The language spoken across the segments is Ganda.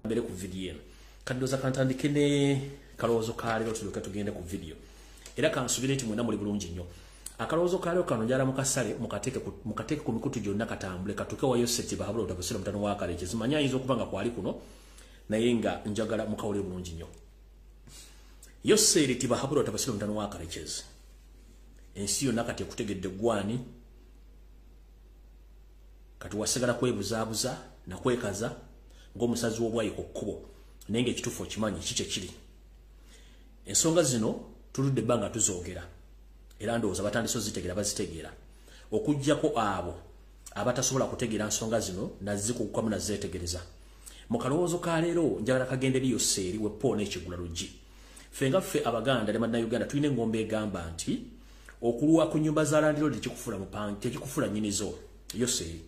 mbere ku video eno kaddoza kantandike ne kalowoozo kalero tulyoke tugende ku video era kansubire nti mwena muli bulungi nnyo akalowoozo kalero kano njala mukasale mukateke ku mikutu gyonna katambule katuke wayo seti bahabula otabasira mutano wa kale kizimanya ayinza okuba nga kwali kuno naye nga njagala mukawule bulungi nnyo yose eri tibahabula otabasira mutano wa kale kizi ensi yonna kati ekutegedde gwani kati wasigala kwebuzaabuza nakwekaza ng'omusazi w'obwayi ku kkubo naye ng'ekituufu okimanyi kiki kiri ensonga zino tuludde ebbanga tuzoogera era ndowooza batandise ozitegeera bazitegeera okuggyako abo abatasobola kutegeera nsonga zino nazikukukamu nazeetegereza mu kalowoozo ka leero njagala kagende eri yose eri wepoona ekigula luggi ffe nga ffe abaganda ne bannayuganda tulina engombe egamba nti okulwa ku nnyumba za landiro tekikufula nnyinizo yose eri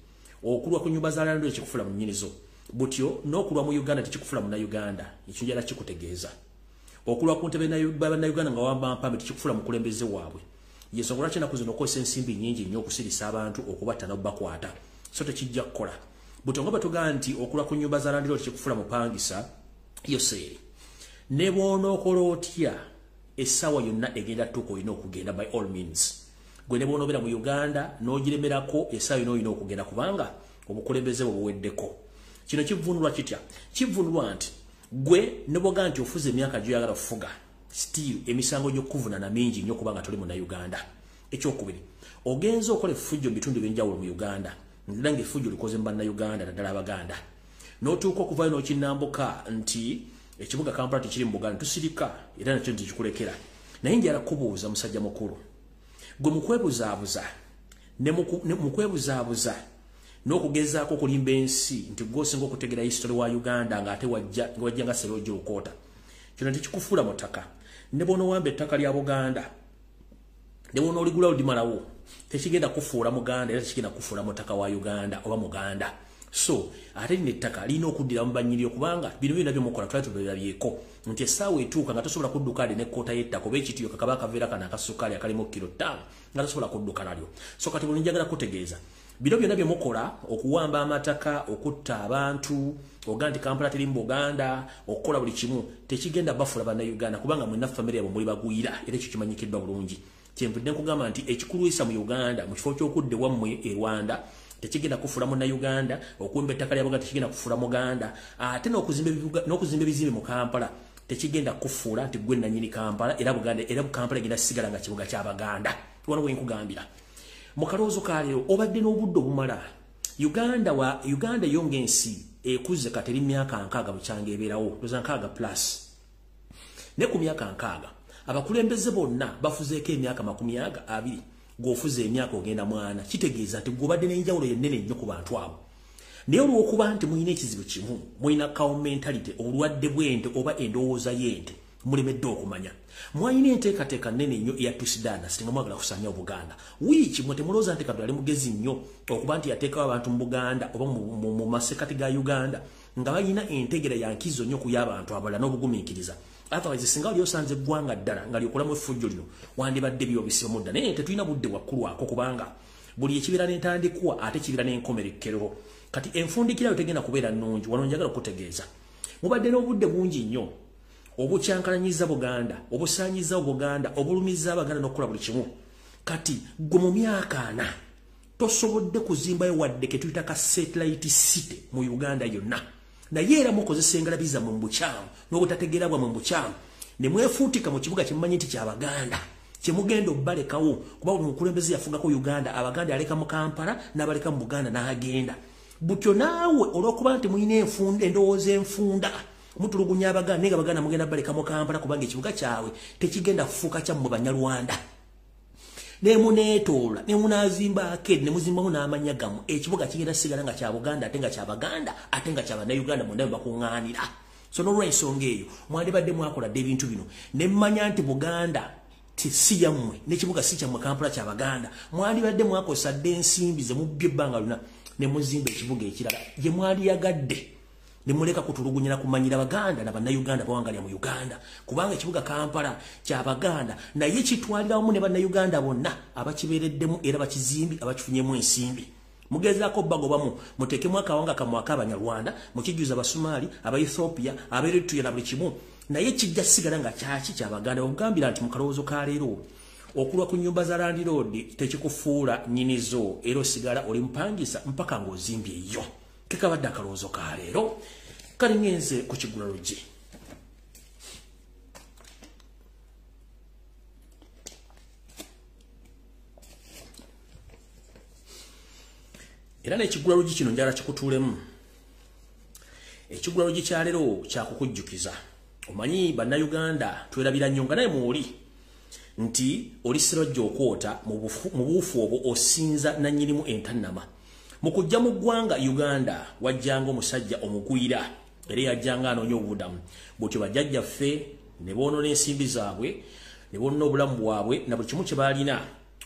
okulwa ku nnyumba za landiro tekikufula mu nnyinizo butyo n'okulwa mu Uganda tekikufula munnayuganda ekyo njala kikutegeeza okulwa ku ntebe bannayuganda nga wamba mpambe tekikufula mukulembeze waabwe yensonga lwaki ennaku zino okozesa ensimbi nnyingi nnyo okusirisa abantu okubatta n'obubakwata so tekijja kukola butyo nga batugamba nti okulwa ku nnyumba za landiro tekikufula mupangisa yoseeri ne bw'onookola otya essaawa yonna egenda tuuka olina okugenda by all means gwe ne bw'onobeera mu Uganda n'ogiremerako essaawa yonna olina okugenda kubanga obukulembeze bwe buweddeko kino kivunulwa kitya kivunulwa nti gwe ne bwoga nti ofuze emyaka gy'oyagala okufuga still emisango gy'okuvunana mingi nnyo kubanga tuli munnayuganda ekyokubiri ogenza okola effujjo mu bitundu ebyenjawulo mu Uganda ndira ng'effujjo likoze mu bannayuganda naddala abaganda n'otuuka okuvayo n'okinnambuka nti ekibuga Kampala tekiri mu Buganda tusirika era nakyo tekikulekera naye njala kubuuza musajja mukulu gwe mukwebuzaabuza ne mukwebuzaabuza n'okugezaako okulimba ensi nti gwosinga okutegera history wa Uganda ng'ate wajja nga Serojja Lukoota kino tekikufuula mu ttaka ne bw'onoowamba ettaka lya Buganda ne bw'onooligula olimalawo tekigenda kufuula Muganda era tekigenda kufuula mu ttaka wa Uganda oba Muganda so ate lino ettaka lirina okuddira mu bannyiriro kubanga bino byonna byemukola twali tubirabyeko nti essaawa etuuka nga tosobola kudduka ali n'ekkoota y'ettaka oba ekitiyo kakaba akaveera kana akasukaali akalimu kilo 5 nga tosobola kudduka nalyo so kati buli njagala kutegeeza bino byonna byemukola okuwamba amataka okutta abantu oga nti Kampala teri mu Buganda okukola buli kimu tekigenda bafula bannayuganda kubanga mwenna famire yabwe muli bagwira era ekyo kimanyikiddwa bulungi kyenvudde nkugamba nti ekikulwisa mu Uganda mu kifo ky'okudde wammwe e Rwanda tekigenda kufula munnayuganda okumba ettaka lya Buganda tekigenda kufula Muganda ate n'okuzimba ebizimbe mu Kampala tekigenda kufuula nti gwe nannyini Kampala era Buganda era Kampala egenda sigala nga kibuga ky'Abaganda wano we nkugambira mu kalowoozo ka leero obadde n'obudde obumala Uganda yonga ensi ekuze kati eri myaka 6 bukyanga ebeerawo ndoza 6 plus ne ku myaka 6 abakulembeze bonna bafuzeeko emyaka 20 gwofuze emyaka ogenda mwana kitegeeza nti gobadde n'enjawulo yennene nnyo ku bantu abo naye olw'okuba nti mulina ekizibu kimu mulina cow mentality obulwadde bw'ente oba endowooza y'ente mulemedde okumanya mwalina enteekateeka nnene nnyo eyatusidana singa mwagala kusaanya Obuganda wiiki mwe temulowooza nti Katonda ali mugezi nnyo okuba nti yateekawo abantu mu Buganda oba mu masekati ga Uganda nga balina entegera ya nkizo nnyo ku y'abantu abalala n'obugumiikiriza otherwise singa oli osanze eggwanga ddala nga lyokolamu effujjo lino wandibadde byobisiba mudda naye tetulina budde wakkulu ako kubanga buli ekibeera n'entandikwa ate kibeera n'enkomerekkero kati enfundikirayo tegenda kubeera nnungi wano njagala okutegeeza mubadde n'obudde bungi nnyo obukyankalanyiza Buganda obusaanyiza Buganda obulumiza Abaganda n'okukola buli kimu kati gwe mu myaka 4 tosobodde kuzimbayo wadde ke tuyita ka satellite city mu Uganda yonna naye era mukozesa engalabi zammwe mu bukyamu n'obutategeera bwammwe mu bukyamu ne mwefuutika mu kibuga kyemumanyi nti ky'Abaganda kyemugenda obbalekawo kuba buli mukulembeze yafugako Uganda Abaganda yaleka mu Kampala n'abaleka mu Buganda n'agenda butyo naawe olw'okuba nti mulina endowooza enfunda mutulugunya Abaganda naye Abaganda mugenda baleka mu Kampala kubanga ekibuga kyabwe tekigenda kufuuka kyammwe Banyarwanda ne muneetoola ne munazimba akedi ne muzimbamu n'amanya gamu ekibuga kigenda sigala nga kya Buganda ate nga ky'Abaganda ate nga ky'Abannayuganda mwenda bwe bakuŋŋaanira so n'olw'ensonga eyo mwandibadde mwakoladde ebintu bino ne mmanya nti Buganda si yammwe n'ekibuga si kyammwe Kampala ky'Abaganda mwandibadde mwakosadde ensimbi ze mubbye ebbanga luna ne muzimba ekibuga ekirala gye mwali yagadde ne muleka kutulugunyira kumanyira Abaganda na Bannayuganda bawangalya mu Uganda kubanga ekibuga Kampala ky'Abaganda naye kitwalira wamu ne Bannayuganda bonna abakibeereddemu era bakizimbi abakifunyemu ensimbi mugezaako bagobamu mutekemu akawanga kamwaka abanyarwanda mukijuza abasumali Ethiopia Eritrea na buli kimu naye kijja sigala nga kyaki kyabaganda ogambira nti mukalowoozo ka leero okulwa ku nyumba za Land Road tekikufuula nyinizo era sigala oli mpangisa mpaka ng'ozimbye yo kekabadde akalowoozo ka leero kali ngenze ku Kigula Lujji. Era n'Ekigula Lujji kino njala kikutuulemu. Ekigula Lujji kya leero kya kukujjukiza. Omanyi bannayuganda twerabira nnyo nga naye muuli nti oli sirojja okwota mu buufu obwo osinza nannyinimu entannama. Mu kujja mu ggwanga Uganda wajjanga omusajja omugwira era yajjanga anoonya obudamu. Bw'otyo bajjajjaffe ne boonona ensimbi zaabwe ne boonona obulamu bwabwe na buli kimu kye baalina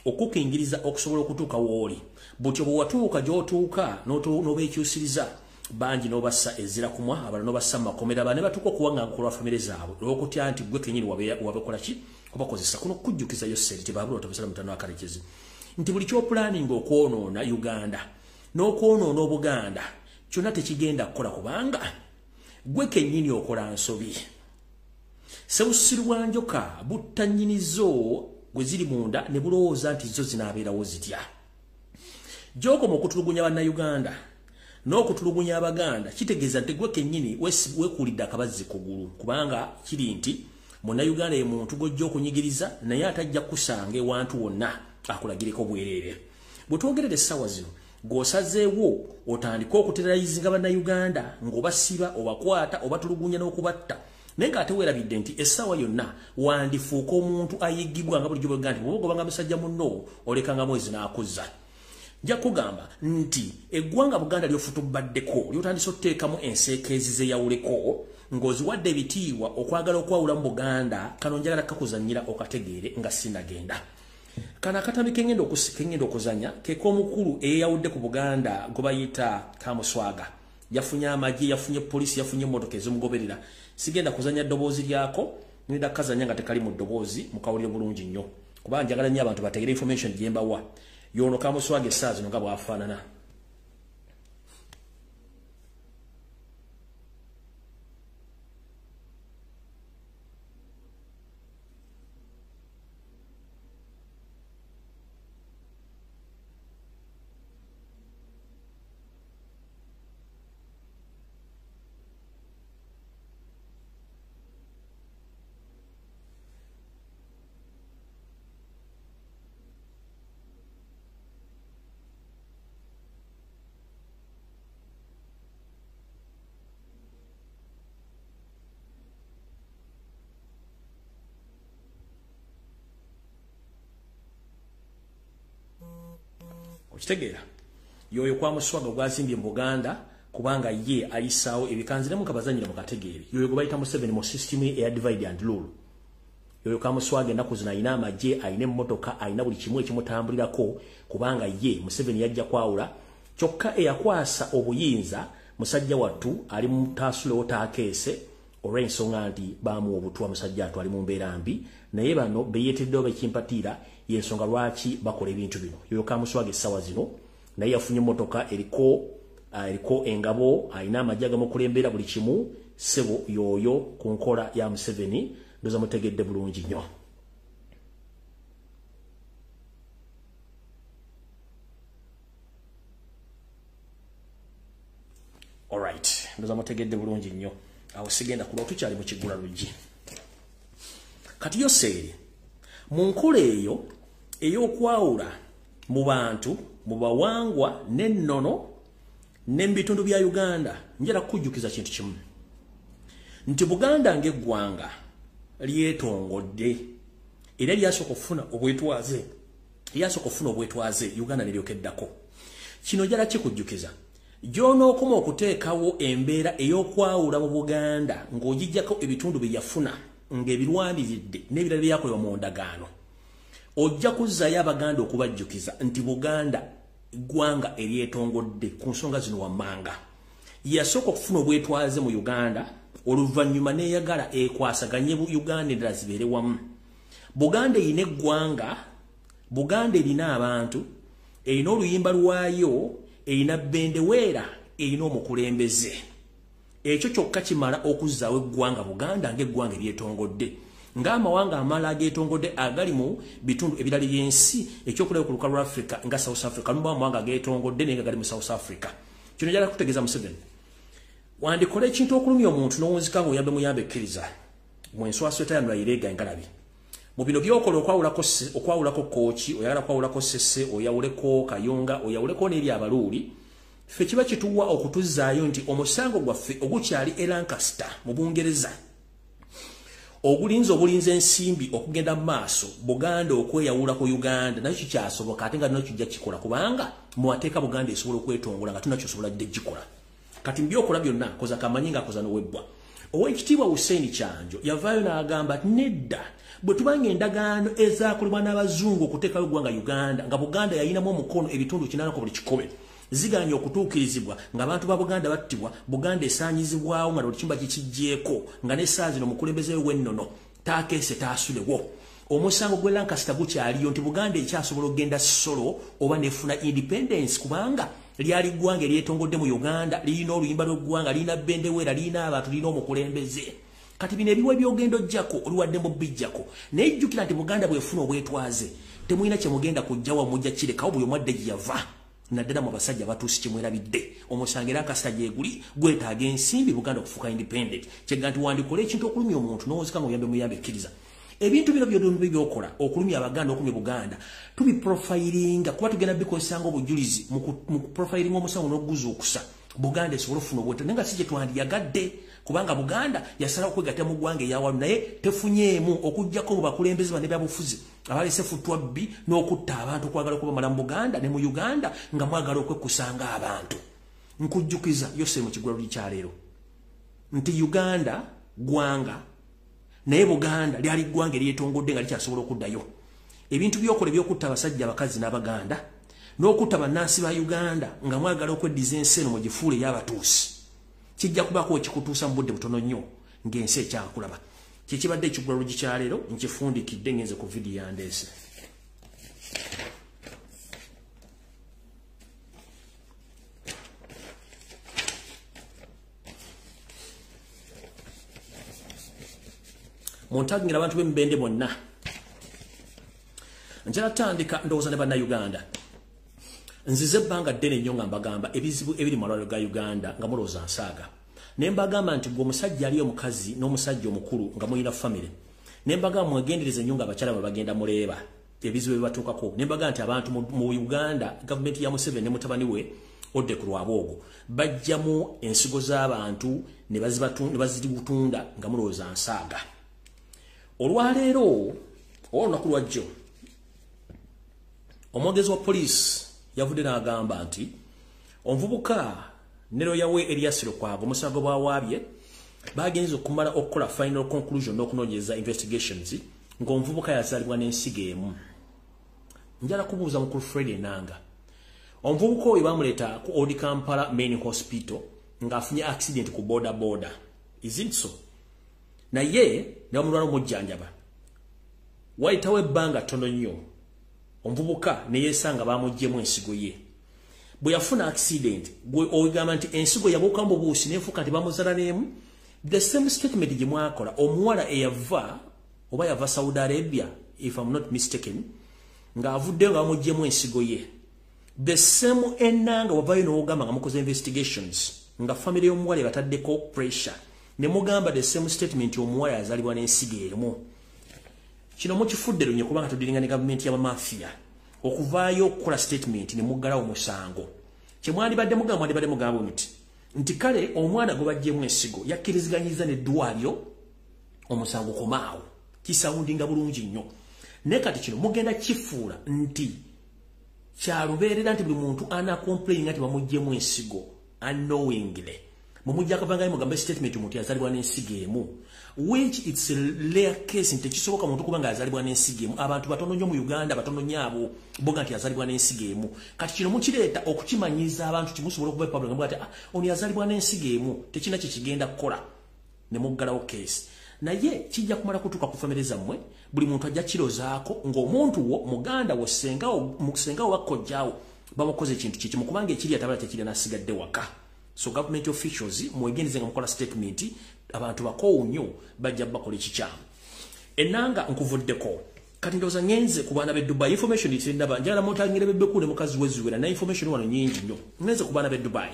okukingiriza okusobola okutuuka wooli. Bw'otyo bwe watuuka gy'otuuka n'obeekyusiriza bangi n'obassa ezira kumwa abalala n'obassa mu makomera ne batuuka okuwaŋŋankulwa famire zaabwe olw'okutya nti gwe kenyini wabekola ki kubakozesa kuno kujjukizayo ssente tebabula otabisala mutano akarekezi nti buli ky'opulaninga okwonoona Uganda n'okwonoona Obuganda kyonna tekigenda kukola kubanga gwe kenyini okola nsobi. Sebusirwa njoka butta nnyinizo gwe ziri munda ne bulowooza nti zo zinaabeerawo zitya. Gy'okoma okutulugunya bannayuganda n'okutulugunya Abaganda kitegeeza nti gwe kennyini weekuulidde akabazzi kugulu kubanga kiri nti munnayuganda ye muntu gojja okunyigiriza naye atajja kusanga ewantu wonna akulagireko bwereere. Bwe twogerera essaawa zino ng'osazeewo otandika okuteralizinga bannayuganda ng'obasiba obakwata obatulugunya n'okubatta naye ng'ate weerabidde nti essaawa yonna wandifuuka omuntu ayiggibwa nga bulijjo bwegga nti bw'ogobanga musajja munno olekanga mwezi n'akuzza. Nja kugamba nti eggwanga Buganda lyofutubaddeko lyotandise okuteekamu enseekeezi zeyawuleko ng'oziwadde ebitiibwa okwagala okwawula mu Buganda kano njagala kakuzannyira okategeere nga sinagenda. Kano akatambi kengenda okuzanya kek'omukulu eyeyawudde ku Buganda gwe bayita Kamuswaga. Yafunye amagye, yafunye poliisi, yafunye emmotoka ezimugoberera. Sigenda kuzanya ddoboozi lyako ngenda kazanya nga tekali mu ddoboozi mukawulire bulungi nnyo kuba njagala nnyo abantu bategere information gye mbawa. Yono Kamuswaga essaawa zino nga bw'afaanana. Okitegeera yoyo Kamuswaga gwazimbye mu Buganda kubanga ye ayisaawo ebikanziremu kabazanyira mu kategeere yoyo gwe bayita Museveni mu system ya divide and rule. Yoyo Kamuswaga ennaku zino ayina amagye, ayina emmotoka, ayina buli kimu ekimutambulirako kubanga ye Museveni yajja kwawula kyokka eyakwasa obuyinza musajja wattu ali mu taasulewo taakeese olw'ensonga nti baamuwa obutwa musajja atwali mu mbeera mbi naye bano beyeeteddewo bekimpatiira yensonga lwaki bakola ebintu bino. Yoyo Kamuswaga essaawa zino naye yafunye emmotoka eriko engabo ayina amagye agamukulembera buli kimu sebo yoyo ku nkola ya Museveni ndoza mutegedde bulungi nnyo. Alright, ndoza mutegedde bulungi nnyo. Awo sigenda kulwa tukyali mu Kigula Lujji. Kati yoseeri mu nkola eyo ey'okwawula mu bantu mu bawangwa n'ennono ne mu bitundu bya Uganda njala kujjukiza kintu kimu nti Buganda ng'eggwanga lyetongodde era lyasooka okufuna obwetwaze Uganda ne lyokeddako. Kino njala kikujjukiza gy'onookoma okuteekawo embeera ey'okwawula mu Buganda ng'ogijjako ebitundu bye yafuna ng'ebirwandiridde n'ebirala byakolebwa mu ndagaano ojja kuzzaayo Abaganda okubajjukiza nti Buganda ggwanga eryetongodde ku nsonga zino wammanga. Yasooka okufuna obwetwaze mu Uganda oluvannyuma neeyagala ekwasaganye Uganda endala zibeere wamu. Buganda erina eggwanga, Buganda erina abantu, erina oluyimba lwayo, erina bendeweera erina omukulembeze ekyo kyokka kimala okuzzaawo eggwanga Buganda ng'eggwanga eryetongodde ng'amawanga amala ageetongodde agali mu bitundu ebirala by'ensi ekyokulaba ku lukalu lwa Africa nga South Africa lumu amawanga ageetongodde naye nga gali mu South Africa kino njala kutegeeza Museveni wandikola ekintu okulumya omuntu n'owunzika ng'oyambe muyambe ekkiriza mu enswasweta yanula yireega engalabi mu bino byokola okwawulako kooki oyagala kwawulako sese oyawuleko kayonga oyawuleko n'eri abaluuli ffe kiba kituwa okutuzzaayo nti omusango gwaffe ogukyali e Lancaster mu Bungereza obulinzi ensimbi okugenda mu maaso Buganda okweyawula ku Uganda nayo kikyasoboka ate nga nino kijja kikola kubanga muwateeka Buganda esobola okwetongola nga tunakyosobola dde gikola kati mbyokola byonna koza kamanyi nga koza n'owebbwa Oweekitiibwa Hussein Kyanjo yavaayo n'agamba nedda bwe tubanga endagaano ezaakolebwa n'abazungu okuteekayo eggwanga Uganda nga Buganda yayinamu omukono ebitundu 8 ku buli kikome ziganya okutuukirizibwa ng'abantu ba Buganda battibwa Buganda esaanyizibwawo nga olukimba kikijjeeko nga n'essaawa zino omukulembeze w'ennono taakeese taasulewo omusango gwe Lancaster gukyaliyo nti Buganda ekyasobola okugenda solo oba nefuna independence kubanga lyali ggwanga eryetongodde mu Uganda lirina oluyimba lw'eggwanga lirina bendeweera lirina abantu lirina omukulembeze kati bino ebiwa ebyogenda ojjako oliwadde mu bijjako naye jjukira nti Buganda bwefuna obwetwaze temulina kye mugenda kujjawa mujja kirekawo buli omwadde gye yava naddala mu basajja batuusi kye mwerabidde omusango Lancaster gyeguli gwetaaga ensimbi Buganda okufuuka independent kyegga nti wandikola ekintu okulumya omuntu n'owuzika ng'oyambe muyambe ekkiriza ebintu bino byonna byokola okulumya Abaganda okulumya Buganda tubiprofilinga kuba tugenda bikozesanga obujulizi mu profilinga omusango n'okuguzuukusa Buganda esobola okufuna obwetaavu naye nga si gye twandiyagadde kubanga Buganda yasalawo okwegatta mu ggwanga eyawalu naye tefunyeemu okuggyako mu bakulembeze bane byabufuzi abalese futwa bbi n'okutta abantu okwagala okubamala mu Buganda ne mu Uganda nga mwagala okwekkusanga abantu nkujjukiza yose mu kigwalo kyaleero nti Uganda ggwanga naye Buganda lyali ggwanga eryetongodde nga likyasobola okuddayo ebintu byokola ebyokutta abasajja abakazi n'Abaganda n'okutta bannansi ba Uganda nga mwagala okweddiza ensi eno mu gifuule y'abatuusi kijja kubaako ekikutuusa mu budde butono nnyo ng'ensi ekyakulaba kikibadde ekigwalo kyaleero nkifundikidde ngenze ku vidiyo yandeese muntagingira abantu b'emibende bonna njala tandika ndowooza ne bannayuganda nzize ebbanga ddene nnyo nga mbagamba ebizibu ebiri mu malwaliro ga Uganda nga mulowooza nsaaga ne mbagamba nti gwe omusajja ali omukazi n'omusajja omukulu nga mulina famire ne mbagamba mwegendereze nnyo nga abakyala bwe bagenda muleeba ebizibu ebibatuukako ne mbagamba nti abantu mu Uganda gavumenti ya Museveni ne mutabani we odde ku lwaboogo bajjamu ensigo z'abantu ne bazitunda nga mulowooza nsaaga olwaleero olunaku lwajjo omwogezi wa poliisi yavudde n'agamba nti omuvubuka nero yawe Elias Lukwago omusango bwawaabye bagenze okumala okukola final conclusion n'okunoonyereza investigations ng'omuvubuka yazaalibwa n'ensigo emu njala kubuuza mukulu Fred Enanga omuvubuka oyo bamuleeta ku Odi Kampala main hospital ng'afunye accident ku boda is it so naye ne bamulwala omujjanjaba wayitawo ebbanga ttono nnyo omuvubuka ne yeesanga bamuggyemu ensigo ye bwe yafuna accident gwe ogamba nti ensigo yabuuka mu buusi neefuuka nti bamuzaala n'emu the same statement gye mwakola omuwala eyava oba yava Saudi Arabia if I'm not mistaken ng'avuddeyo nga bamuggyemu ensigo ye the same Enanga wavayo n'ogamba nga mukoze investigations nga family y'omuwala ebataddeko pressure ne mugamba the same statement omuwala yazaalibwa n'ensigo emu kino mukifudde lunye kubanga tudiringa ne gavumenti y'abamafia okuvaayo okukola statement ne muggalawo omusango kyemwandibadde mugamba nti kale omwana gwe bajjemu ensigo yakkiriziganyiza n'eddwaliro omusango komaawo kisawundinga bulungi nnyo naye kati kino mugenda kifuula nti kyalubeerera nti buli muntu anakomplaininga nti bamuggyemu ensigo unknowingly mumujja kavangayo mugambe statement omuntu yazaalibwa n'ensigo emu which it's a rare case nti kisoboka muntu kubanga yazaalibwa n'ensigo emu abantu batono nnyo mu Uganda batono nnyo abo boga nti yazaalibwa n'ensigo emu kati kino mukireeta okukimanyiza abantu kimusobola okuba problem nga ati ono yazaalibwa n'ensigo emu tekina kye kigenda kukola ne muggalawo case naye kijja kumala kutuuka ku famire zammwe buli muntu ajja kirozaako ng'omuntu wo muganda wo sengawo bakojjaawo bamukoze ekintu kiki mukubanga ekiri atabala tekiri nasigadde waka. So government officials mwegenze nga mukola statement abantu bakowu nnyo bajja bakola ekikyamu. Enanga nkuvuddeko kati ndoza ngenze ku baana be Dubai information itindaba njala motangire bebeku ne mukazi wezuwera na information wano nyingi nnyo ngenze ku baana be Dubai.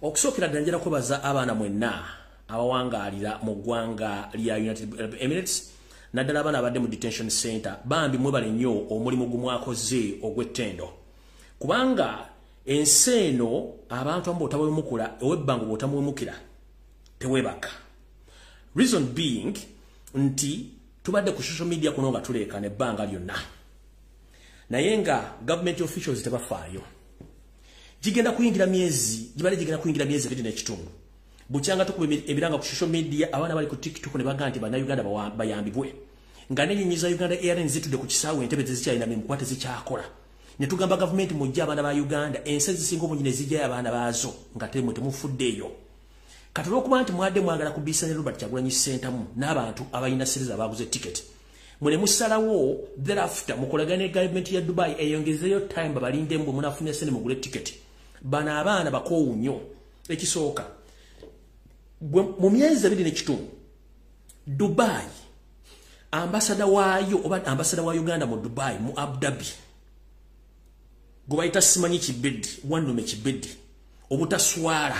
Okusokera danjira kubaza abaana mwenna abawangalira mu ggwanga lya United Arab Emirates naddala abaana abadde mu detention center bambi mwebale nnyo omulimu gumwakoze ogw'ettendo kubanga enseeno abantu ambo otabwemukula owebbango bwotamwemukira tewebaka. Reason being nti tubadde ku social media kuno nga tuleekana ebbanga lyonna naye nga government officials tebafaayo. Jigenda kuyingira myezi 2 n'ekitundu bukyanga tukuba ebiranga ku social media abaana bali ku TikTok ne baga nti bannayuganda bayambibwe nga n'ennyonyi za Uganda Airlines zitudde ku kisaawe entebe tezikyalina mikukwate zikyakola ne tugamba government mujja abaana ba Uganda ensi ezisinga obungi ne zijjayo abaana baazo nga temufuddeeyo. Kati olw'okuba nti mwadde mwagala kubisa ne Robert Kyagulanyi Center mu n'abantu abalina series abaguze ticket mune musalawo thereafter mukolagane government ya Dubai eyongezeyo time babalinde mbu munafuna sene mugule ticket bana abaana bakowu nnyo. Ekisooka mu myezi 2 n'ekitundu Dubai ambassador waayo oba ambassador wa Uganda mu Dubai mu Abu Dhabi gobaita simanyi kibeddi wandume kibeddi obutaswala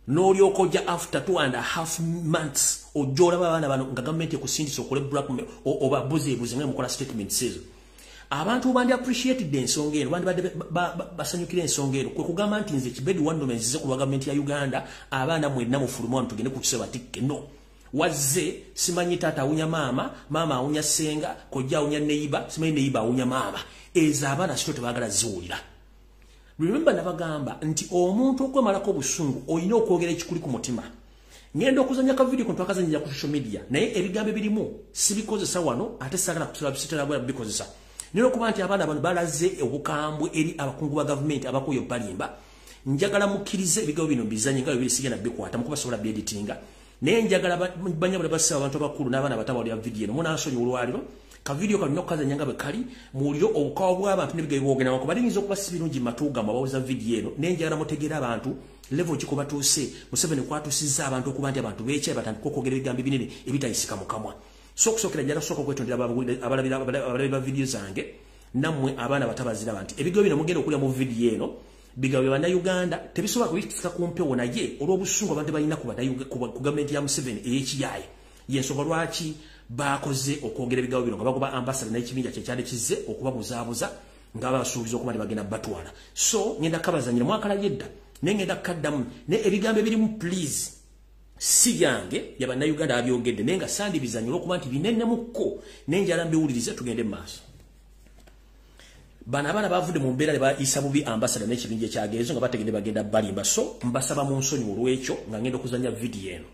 n'olyokoja after 2.5 months ojola baana bano nga government ekusindisa okole blackmail oba buzeebuze nga mukola statement sezo abantu bandi appreciate the ensonga eno bandi badde basanyukira ensonga eno kwe kugamba nti nze kibedi wandume nzize ku government ya Uganda abaana mwenna mufulumu wantu tugende ku kiseba tikke no wazze simanyi tata awunya mama awunya senga kojja awunya neighbor simanyi neighbor awunya mama eza abaana sito tebagala ziwulira. Remember nabagamba nti omuntu okwemalako obusungu oyina okwogera ekikuli ku mutima. Ngenda okuzanya ka video kontu akazanyira ku social media naye ebigambo birimu sibikozesa wano ate sagala kusula bisitera bwa bikozesa. Nino kuba nti abaana bano balaze obukambwe eri abakungu ba government abakoyo balimba njagala mukkirize ebigambo bino bizanye nga bibiri sigenda bikwata mukuba sobola bi editinga naye njagala banyabula bassa abantu abakulu n'abaana batawalya video eno muna nsonyi olwaliro ka video kalino kazanya nga bwe kali muliro obukawa bw'abantu n'ebigambo bwogena wako balinyiza okuba si birungi matuuga mabawuza video eno naye njagala mutegeera abantu level kiko batuuse Museveni kwatuusizza abantu okuba nti abantu beekyayi batandika okwogera ebigambo binene ebitayisika mu kamwa. So kusokera njala kusooka okwetondera abalabira video zange nammwe abaana batabazira banti ebigambo bino mugenda okulya mu video eno bigambo bya Uganda tebisobola kubisikisa ku mpewo naye olw'obusungu abantu balina ku gavumenti ya Museveni ey'ekiyaye y'ensonga lwaki bakoze okwogera ebigambo bino nga bagoba ambassador n'ekibinja kyekyali kizze okubabuzaabuza nga basuubiza okuba nti bagenda batwala. So ngenda kabazanyira mwakala yedda naye ngenda kaddamu ne ebigambo ebirimu please si yange y'abannayuganda abyogedde naye nga sandibizanyo olw'okuba nti binennemukko naye njala mbiwulirize tugende mu maaso. Bana abaana bavudde mu mbeera ne bayisa bubi ambassador n'ekibinja ekyagenzo nga bategedde bagenda balimba. So mbasaba mu nsonyi olw'ekyo nga ngenda okuzanya video eno.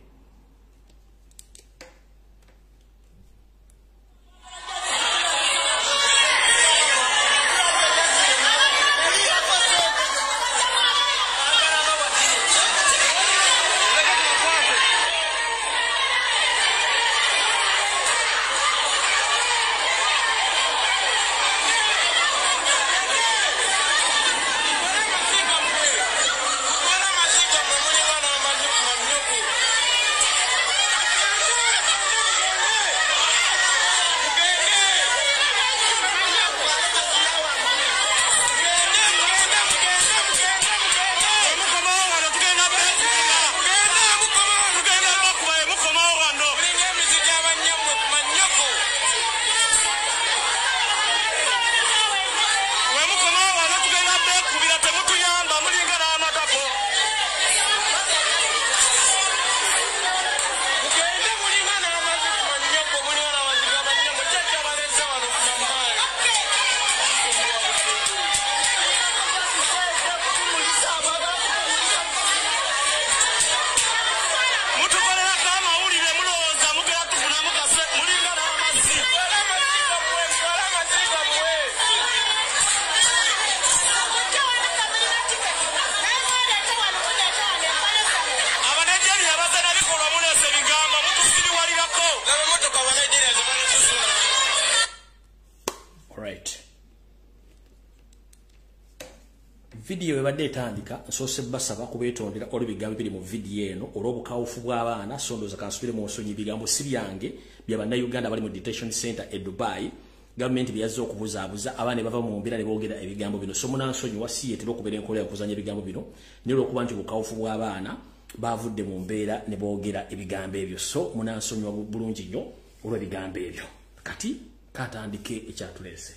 video ebadde etandika nsoose basaba kubeetondera olw'ebigambo biri mu video eno olw'obukawufu bw'abaana sondoza kansubire mu nsonyi ebigambo si byange bya bannayuganda bali mu detention center e Dubai. Gavumenti byazze okubuzaabuza abaana bava mu mbeera ne boogera ebigambo bino so munansonyi wasiyetera okubeera enkola yakuzanya ebigambo bino nero okuba nti obukawufu bw'abaana bavudde mu mbeera ne boogera ebigambo ebyo so munansonyi bulungi nnyo olw'ebigambo ebyo. Kati katandike ekyatuleese.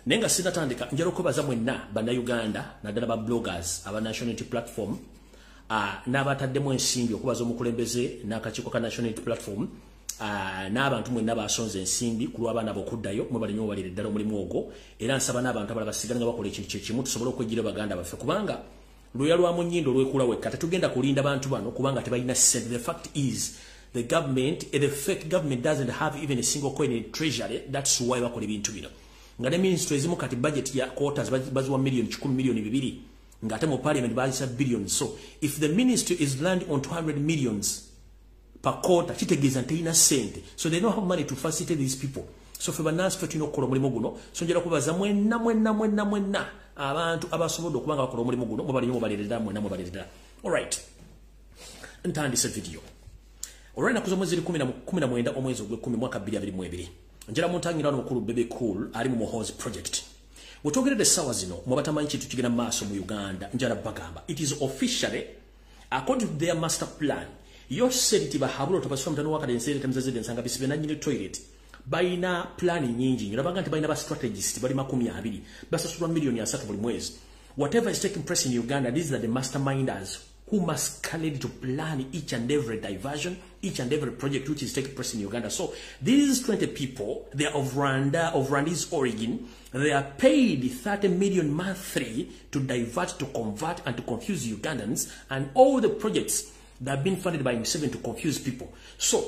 Nenga sinatandika njalo kubaza mwenna bannayuganda naddala ba bloggers aba National Unity Platform n'abataddemu ensimbi okubaza omukulembeze n'akakiiko ka National Unity Platform n'abantu mwenna basonze ensimbi ku lw'abaana b'okuddayo mwe bali nnyo balire ddala omulimu ogwo era nsaba n'abantu abalala basigala nga bakola ekintu kyekimu tusobole okwejjira baganda baffe kubanga luya lwa munyindo olwekula wekka tetugenda kulinda bantu bano kubanga tebalina ssente. The fact is the fake government doesn't have even a single coin in treasury. That's why bakola ebintu bino. Ngade ministry ezimu kati budget ya quarters baziwa million 10 million 2 ngate mu parliament bazisa billion. So if the ministry is landing on 200 millions per quarter kitegeza nteina sente, so they don't have money to facilitate these people. So fe banansi fe tulina okukola omulimu guno so njala kubaza mwenna abantu abasobodde okubanga bakola omulimu guno mubali nyo balerera mwenna mubalerera. Alright, ntandise video olwali nakuza mwezi 19 omwezi ogw'ekumi mwaka 2022 njala muntangira n'omukulu Bebe Cool ali mu Muhoozi project. Wetwogeredde essaawa zino mwabatamanyi kintu kigenda maaso mu Uganda njala bagamba it is officially according to their master plan. Yo seriti bahabula tobasoma mtano wakati ensere temzazede nsanga bisibe na nyine toilet baina plan nyingi nyo nabanga nti baina ba strategist bali 20 basasula million ya 3 buli mwezi. Whatever is taking place in Uganda, these are the masterminders who must collect to plan each and every diversion, each and every project which is taking place in Uganda. So these 20 people, they are of Rwanda's origin. They are paid 30 million monthly to divert, to convert, and to confuse Ugandans, and all the projects that have been funded by Museveni to confuse people. So,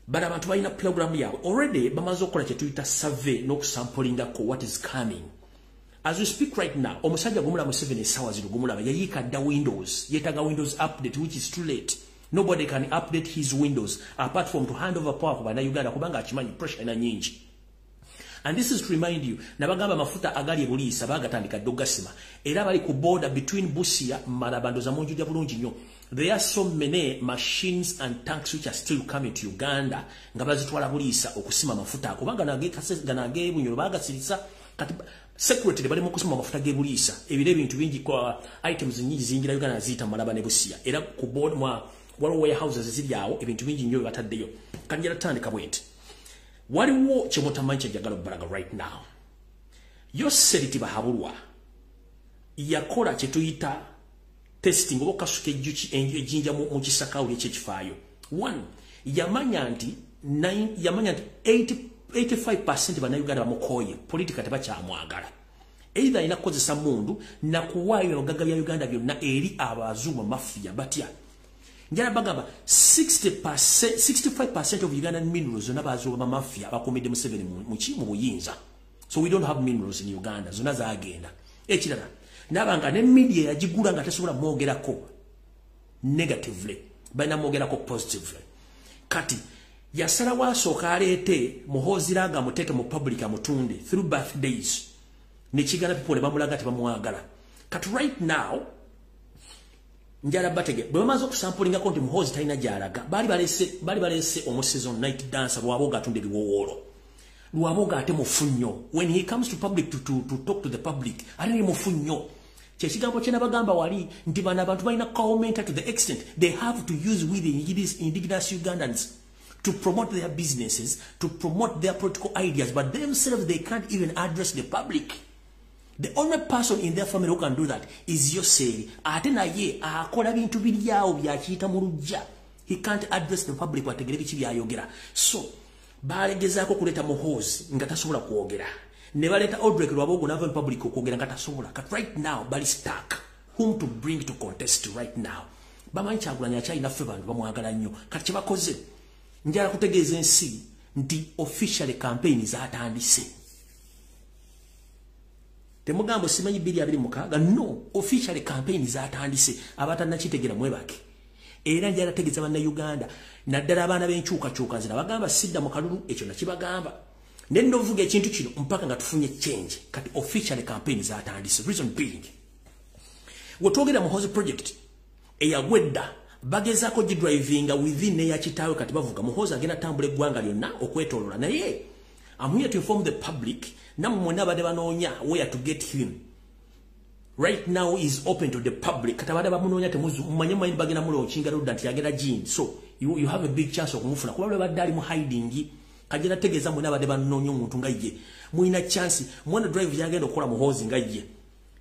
but abantu balina program yawe already bamaze okukola kye tuyita survey n'okusampulingako what is coming. As we speak right now, omusajja gumula Museveni essaawa zino gumulaba yayiika dda Windows, yetaga Windows update, which is too late. Nobody can update his Windows apart from to hand over power ku bannayuganda kubanga akimanyi pressure ena nyingi. And this is to remind you, nabagamba mafuta agali ebuliisa bagatandika ddogasima era bali ku border between Busia Malabando za munjja bulungi nnyo. There are so many machines and tanks which are still coming to Uganda nga bazitwala buliisa okusima mafuta ako kubanga nage bunyolo bagasirisa kati secretary bali mu kusima mafuta gebuliisa ebire ebintu bingi kwa items nyingi zingira Uganda zita Malaba ne Busia era ku board mwa waliwo warehouses ziryawo ebintu bingi nnyo bataddeyo kanjira tandika bwenti. Waliwo kyemutamanyi kyejjagala obbalaga right now. Yo seriti bahabulwa yakola kye tuyita testing oba kasuka ejjinja mu kisakawuli ekyekifaayo. One, yamanya nti 85% bannayuganda bamukooye politika tebakyamwagala. Either alina kukozesa mundu na kuwaayo ebigagga bya Uganda byonna eri abazuma mafia batya. Njala bagamba 65% of Ugandan minerals zonna bazuba mafia bakomedde Museveni mu buyinza. So we don't have minerals in Uganda zonna zaagenda. Ekirala nabanga ne media yagigula nga tesobola mwogerako negatively balina mwogerako positively. Kati yasala wasooka aleete Muhoozi Raga muteeke mu public amutunde through birthdays ne kigala people ne bamulaga tebamwagala. Kati right now njala batege bwe bamaze okusampulingako nti Muhoozi talina gy'alaga bali balese omuseason night dancer lwaboga atunde ebiwowoolo lwaboga ate mufu nnyo. When he comes to public to talk to the public ate ne mufu nnyo. Kyekigambo kye nabagamba wali nti bano abantu balina commenta to the extent they have to use with the indigenous Ugandans to promote their businesses, to promote their political ideas, but themselves they can't even address the public. The only person in their family who can do that is Yoseri. Ate naye akola bintu biryawo byakiyita mu LUJJI. He can't address the public wategere biki byayogera. So balegezaako kuleeta Muhoozi nga tasobola kwogera. Ne baleeta Odrek Lwabogo n'ava mu public okwogera nga tasobola. But right now bali stuck. Whom to bring to contest right now? Bamanyi Kyagulanyi akyalina ffe bantu bamwagala nnyo. Kati kye bakoze njala kutegeeza ensi nti official campaign zaatandise. Temugambo simanyi 2026 no official campaign zaatandise abatanna kitegera mwebake. Era njala tegeeza banna Uganda naddala abaana b'enkyukakyuka nzira bagamba sidda mu kalulu ekyo nakibagamba. Nendo vuga ekintu kino mpaka nga tufunye change kati official campaign zatandise. Reason being wetwogera Muhozi project eyagwedda bagezako drivinga within ya kitawe kati bavuga Muhozi agenda tambule gwanga lyonna okwetolola naye I'm here to inform the public namwe nabade banoonya where to get him right now is open to the public kati abade bamunoonya temuzu mumanye mayini bagenda mulo chinga rodda nti yagenda gene so you have a big chance okumufuna kuba badde ali mu hiding kagenda tegeza mwe nabade banoonya omuntu nga ye muina chance mwana drive yagenda okola Muhozi nga ye.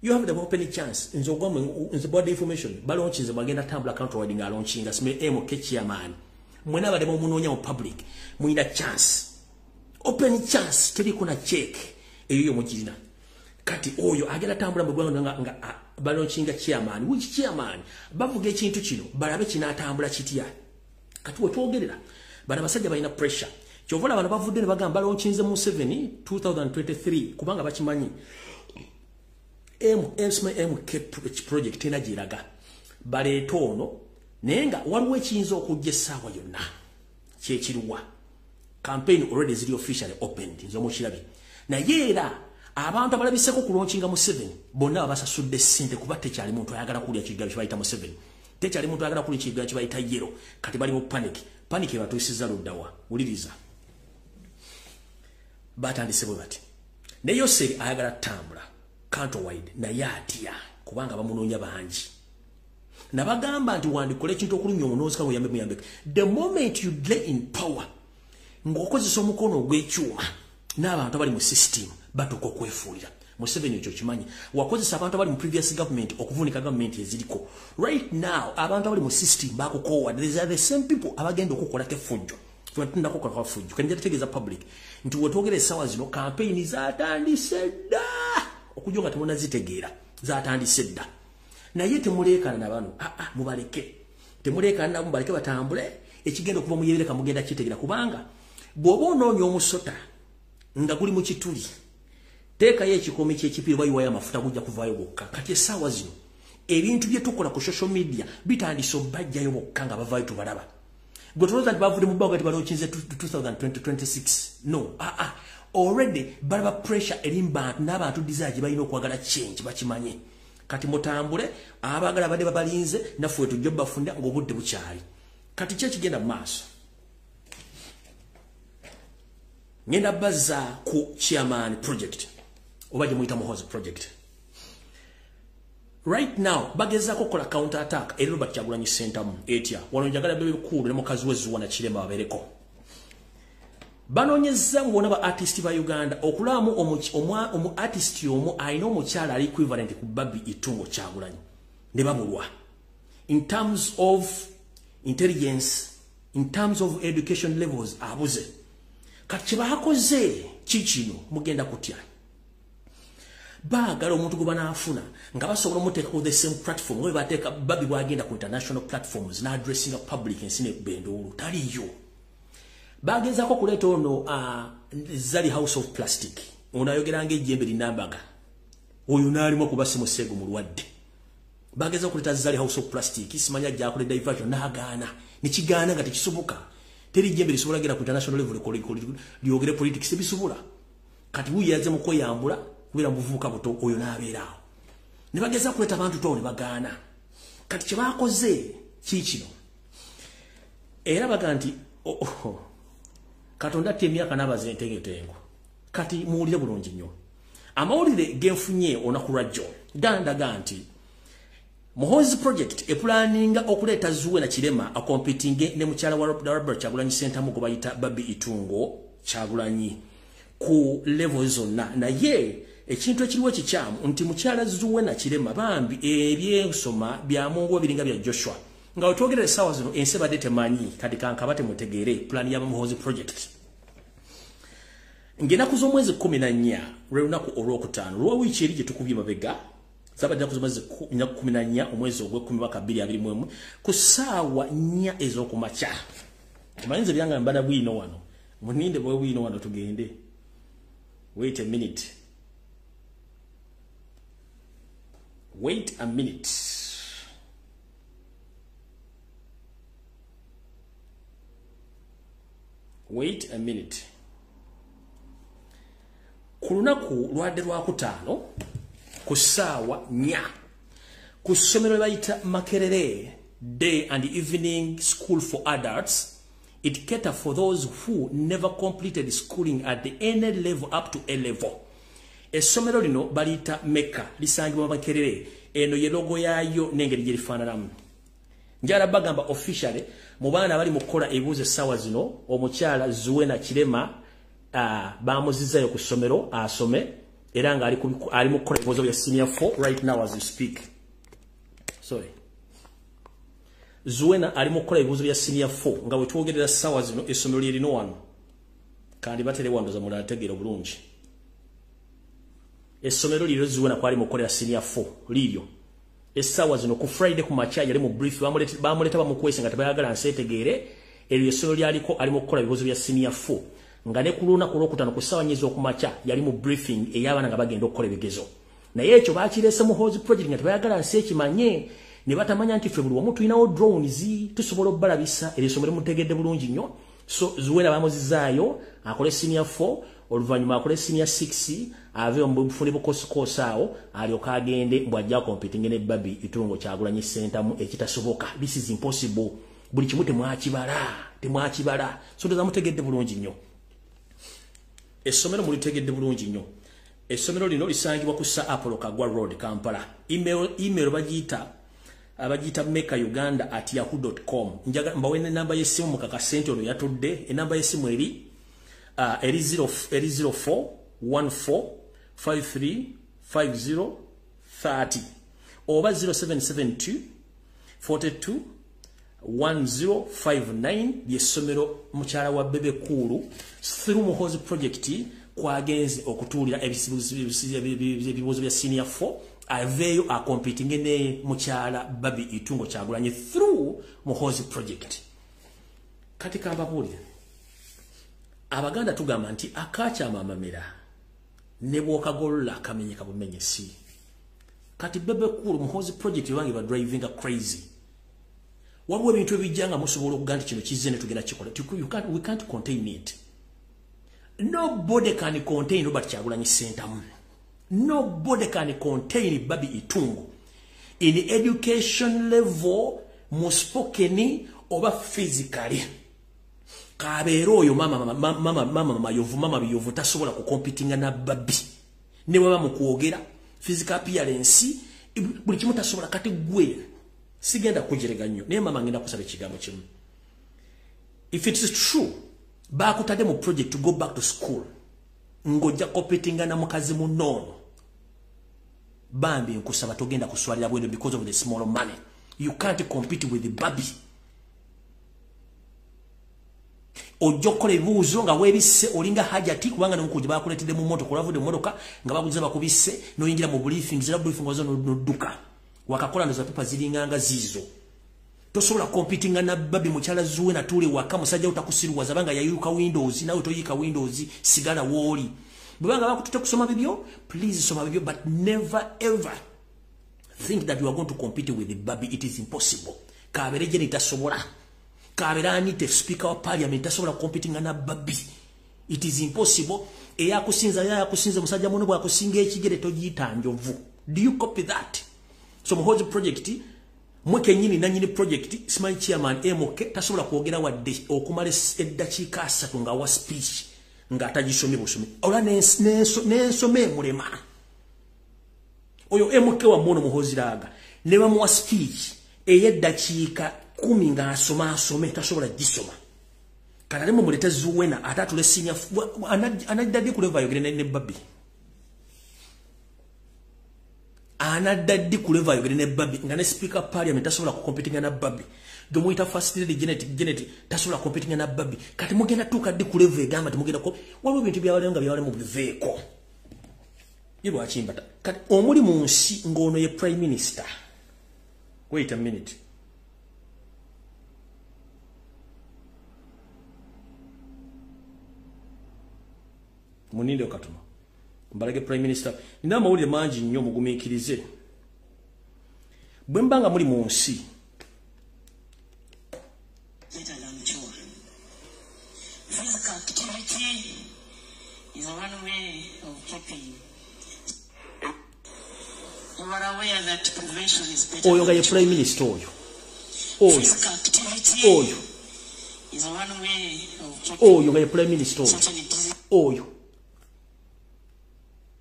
You have the open chance. In the body information, balonchi ze bagenda tambula account wide nga launchinga sme KootiYamaka. Mwena bade munonya mu public, muina chance. Open chance teri kuna check eyo mukirina. Kati oyo agenda tambula mu gwanga nga balonchinga chairman, which chairman bavuga ekintu kino balabe kinatambula kitya. Kati wetwogerera bana basajja balina pressure. Kyovola bana bavudde ne bagamba balonchinze mu 7 2023 kubanga bakimanyi. MK project ena jiraga baleeta ono nenga waliwo ekiyinza okujja essaawa yonna kyekiruwa campaign already ziri officially opened nzo mukirabi naye era abantu abalabiseko kulaunchinga mu 7 bonna babasasudde ssente kuba tekyali muntu ayagala kulya kiggalo kibayita mu 7 tekyali muntu ayagala kulya kiggalo kibayita yero kati bali mu panic ebatuyisiza luddawa wuliriza batandise bwe bati ne Yoseri ayagala tambula countrywide na yatia kubanga bamunoonya bangi nabagamba nti wandikole kintu okulumya omunoozi kabo yambe muyambe the moment you lay in power ngokozesa omukono ogw'ekyuma n'abantu abali mu system batuka okwefuulira mu 7 ekyo kimanyi wakozesa abantu abali mu previous government okuvunika government eziriko right now abantu abali mu system bakukowa these are the same people abagenda okukola kefujjo tunda kukola fujjo kanjja tegeeza public nti wetwogera essaawa zino campaign zatandise dda okujonga temuna zitegeera zatandise dda naye temuleekana na bano mubaleke temuleekana nabo mubaleke batambule ekigenda okuva mu yereka mugenda kitegeera kubanga bw'oba onoonya omusota nga guli mu kituli teekayo ekikomi ky'ekipiira bayiwayo amafuta gujja kuvaayo bokka kati essaawa zino ebintu bye tukola ku social media bitandise obbajjayo bokka nga bavaayo tubalaba gwe tulowooza nti bavudde mu bbaaga ti balookinze 2026 no already balaba pressure elimba n'abantu desire gye balina okwagala change bakimanye kati mutambule abagala badde babalinze naffe tujja bafunda ng'obudde bukyali kati kye kigenda mu maaso ngenda bazza ku chairman project oba gye muyita Muhozi project right now bagezaako kola counter attack eri Robert Kyagulanyi center mu etya wano njagala bebe kulu ne mukazi wezuwa na kirema babereko banonyeza ngona ba artist ba Uganda okulamu omu artist yomu ayina omukyala ali equivalent ku Babi Itungo Kyagulanyi ne bamulwa in terms of intelligence in terms of education levels abuze kati bakoze kikino mugenda kutya baagala omuntu gwe banaafuna nga basobola omuteeka ku the same platform we bateeka Babi bwagenda ku international platforms na addressing a public ensine bendoolu taliyo bagezako kuleeta ono Zali House of Plastic ono ayogeranga ejjembe linambaga oyo naalimo kuba simusego mulwadde bagezako kuleeta Zali House of Plastic simanya gyakole diversion n'agaana nekigaana nga tekisoboka teri jjembe lisobola gera ku international level lyogere politics ebisobola kati wuyaze mu kweyambula kubera muvubuka buto oyo n'abeeraawo ne bagezako kuleeta abantu to ne bagaana kati kye baakoze kiikino era baga nti Katonda temyaka nabaze entegetengo kati muwulire bulungi nnyo amawulire genfunye onaku lwajjo gandaga nti Muhozi project epulaninga okuleeta Zuwe na Kirema akompetinge ne mukyala wa Robert Kyagulanyi center mu kubayita Babi Itungo Kyagulanyi ku level zonna naye ekintu ekiriwo ekikyamu nti mukyala Zuwe na Kirema bambi ebyensoma bya Mungu ebiringa bya Joshua nga otwogere sawa zino ense badde temanyi kati kankabate mutegeere plan ya Muhozi project ngena kuzo mwezi 14 lwe lunaku olwokutaano lwa wiiki eri gye tukubye mabega zabadde kuzo mwezi 14 omwezi ogw'ekumi mwaka 2021 ku ssaawa 4 ez'okumakya amayinza byanga mbada bwino wano muninde bwe bwino wano tugende wait a minute wait a minute wait a minute ku lunaku lwadde lwa kutaano ku ssaawa 4 ku ssomero bayita Makerere Day and Evening School for Adults. It cater for those who never completed schooling at the any level up to A level. Essomero lino balita Meka lisangibwa Makerere. Eno ye logo yayo nengeri gye lifaananamu. Njala bagamba officially mu baana bali mukola ebibuuzo essaawa zino omukyala Zuwena Kirema bamuzizzayo ku ssomero asome era nga ali mukola ebibuuzo bya senior 4 right now as we speak. Sorry. Zuwena ali mukola ebibuuzo bya senior 4 nga wetwogerera ssaawa zino essomero lye lino wano kandi batere wandoza mulala tegeera bulungi. Essomero liro Zuwena kwali mukola senior 4 liryo. Essaawa zino ku Friday ku macha yali mu brief bamuleta bamukwese nga tebayagala nsetegeere eryo essomero lyaliko ali mukola ebibuuzo bya senior 4 nga ne kuluna ku Lwokutaano ku ssaawa nyezo ku macha yali mu briefing ey'abaana nga bagenda okukola ebigezo. Naye ekyo baakirese mu Hozi project nga tebayagala nsekimanye ne batamanya nti ffe buli wamu tulinawo drones tusobola obbalabisa erisomero mutegedde bulungi nnyo. So Zuwena bamuzizaayo akole senior 4 oluvannyuma akole senior 6 ave omubufune bukosikoosa awo alyoka agende bw'ajja competing ne Babi Itungo Kyagulanyi Sentamu ekitasoboka. This is impossible. Buli kimu temwakibala. So ndoza mutegedde bulungi nnyo. Essomero mulitegedde bulungi nnyo. Essomero lino lisangibwa ku Sir Apollo Kagwa Road, Kampala. Email bagiyita mekauganda@yahoo.com. Njaga mbawene namba y'essimu mukaka sente ono yatudde. Enamba y'essimu eri 0414535030 oba 0772 42 1059 lyessomero mukyala wa Bebe Kulu through Muhozi project kwagenze okutuulira ebibuuzo bya senior 4 aveyo a competing ne mukyala Babi Itungo Kyagulanyi through Muhozi project. Kati kambabulira Abaganda tugamba nti akakyama amamera ne bw'okagolola akamenyeka bumenyesi. Kati Bebe Kulu Muhozi project bangi ba driving crazy. Waliwo ebintu ebijjanga musobola okugamba kino kizze ne tugenda kikola. We can't contain it. Nobody can contain Robert Kyagulanyi Sentamu. Nobody can contain Babi Itungo. In education level, muspokeni oba physically. Kabeero oyo mama biyovu tasobola ku competing na Babi. Ne baba mukwogera physical appearance buli kimu tasobola kati gwe sigenda kujirega nnyo naye mama ngenda kusaba ekigambo kimu. If it is true bakutadde mu project to go back to school ngojja competing na mukazi munono bambi nkusaba togenda kuswalira bwendo because of the small money. You can't compete with the Babi. Ojokola ebibuuzo nga weebisse olinga hajati kubanga n'omukuji bakuletedde mu moto kulavudde mu motoka nga bakugiza bakubisse n'oyingira mu briefing zira briefing wazo n'odduka wakakola ndoza pepa zilinganga zizo. Tosobola competing na Babi mukyala Zuwena tule waka musajja utakusiruwaza banga yayuka Windows nawe toyika Windows sigala woli. Bwanga bakutute kusoma bibyo please soma bibyo but never ever think that you are going to compete with the Babi. It is impossible. Kabereje nitasobola. Kaberani te speaker of parliament tasobola competing na Babi. It is impossible. Eyakusinza musajja muno bwakusinga ekigere togiyita njovu. Do you copy that? So Muhozi project mweke nyini na nyini project simanyi chairman emoke tasobola kwogera wadde okumala eddakiika 3 nga wa speech nga atagisomye busomye. Ola n'ensome mulema. Oyo emoke wa mwono Muhozi raga ne bamuwa speech ey'eddakiika 10 nga asome tasobola gisoma. Kana mu mulete Zuwena atatule senior anadde ku level yogere ne Babi. Anadde ku level yogere ne Babi nga ne speaker parliament tasobola ku competing na Babi. Domuita first lady Janet tasobola competing na Babi. Kati mugenda tukadde ku level egamba timugenda ko waliwo bintu byawale nga byawale mu biveeko. Yibwa chimbata. Kati omuli mu nsi ngono ye prime minister. Wait a minute. Muninde okatuma mbalage prime minister nina amawulire mangi nnyo mugumiikirize bwe mbanga muli mu nsi is one way of keeping. You are aware that prevention is better. Oyo nga ye Prime Minister oyo. Physical activity oyo is one way of keeping. Oyo nga ye Prime Minister oyo.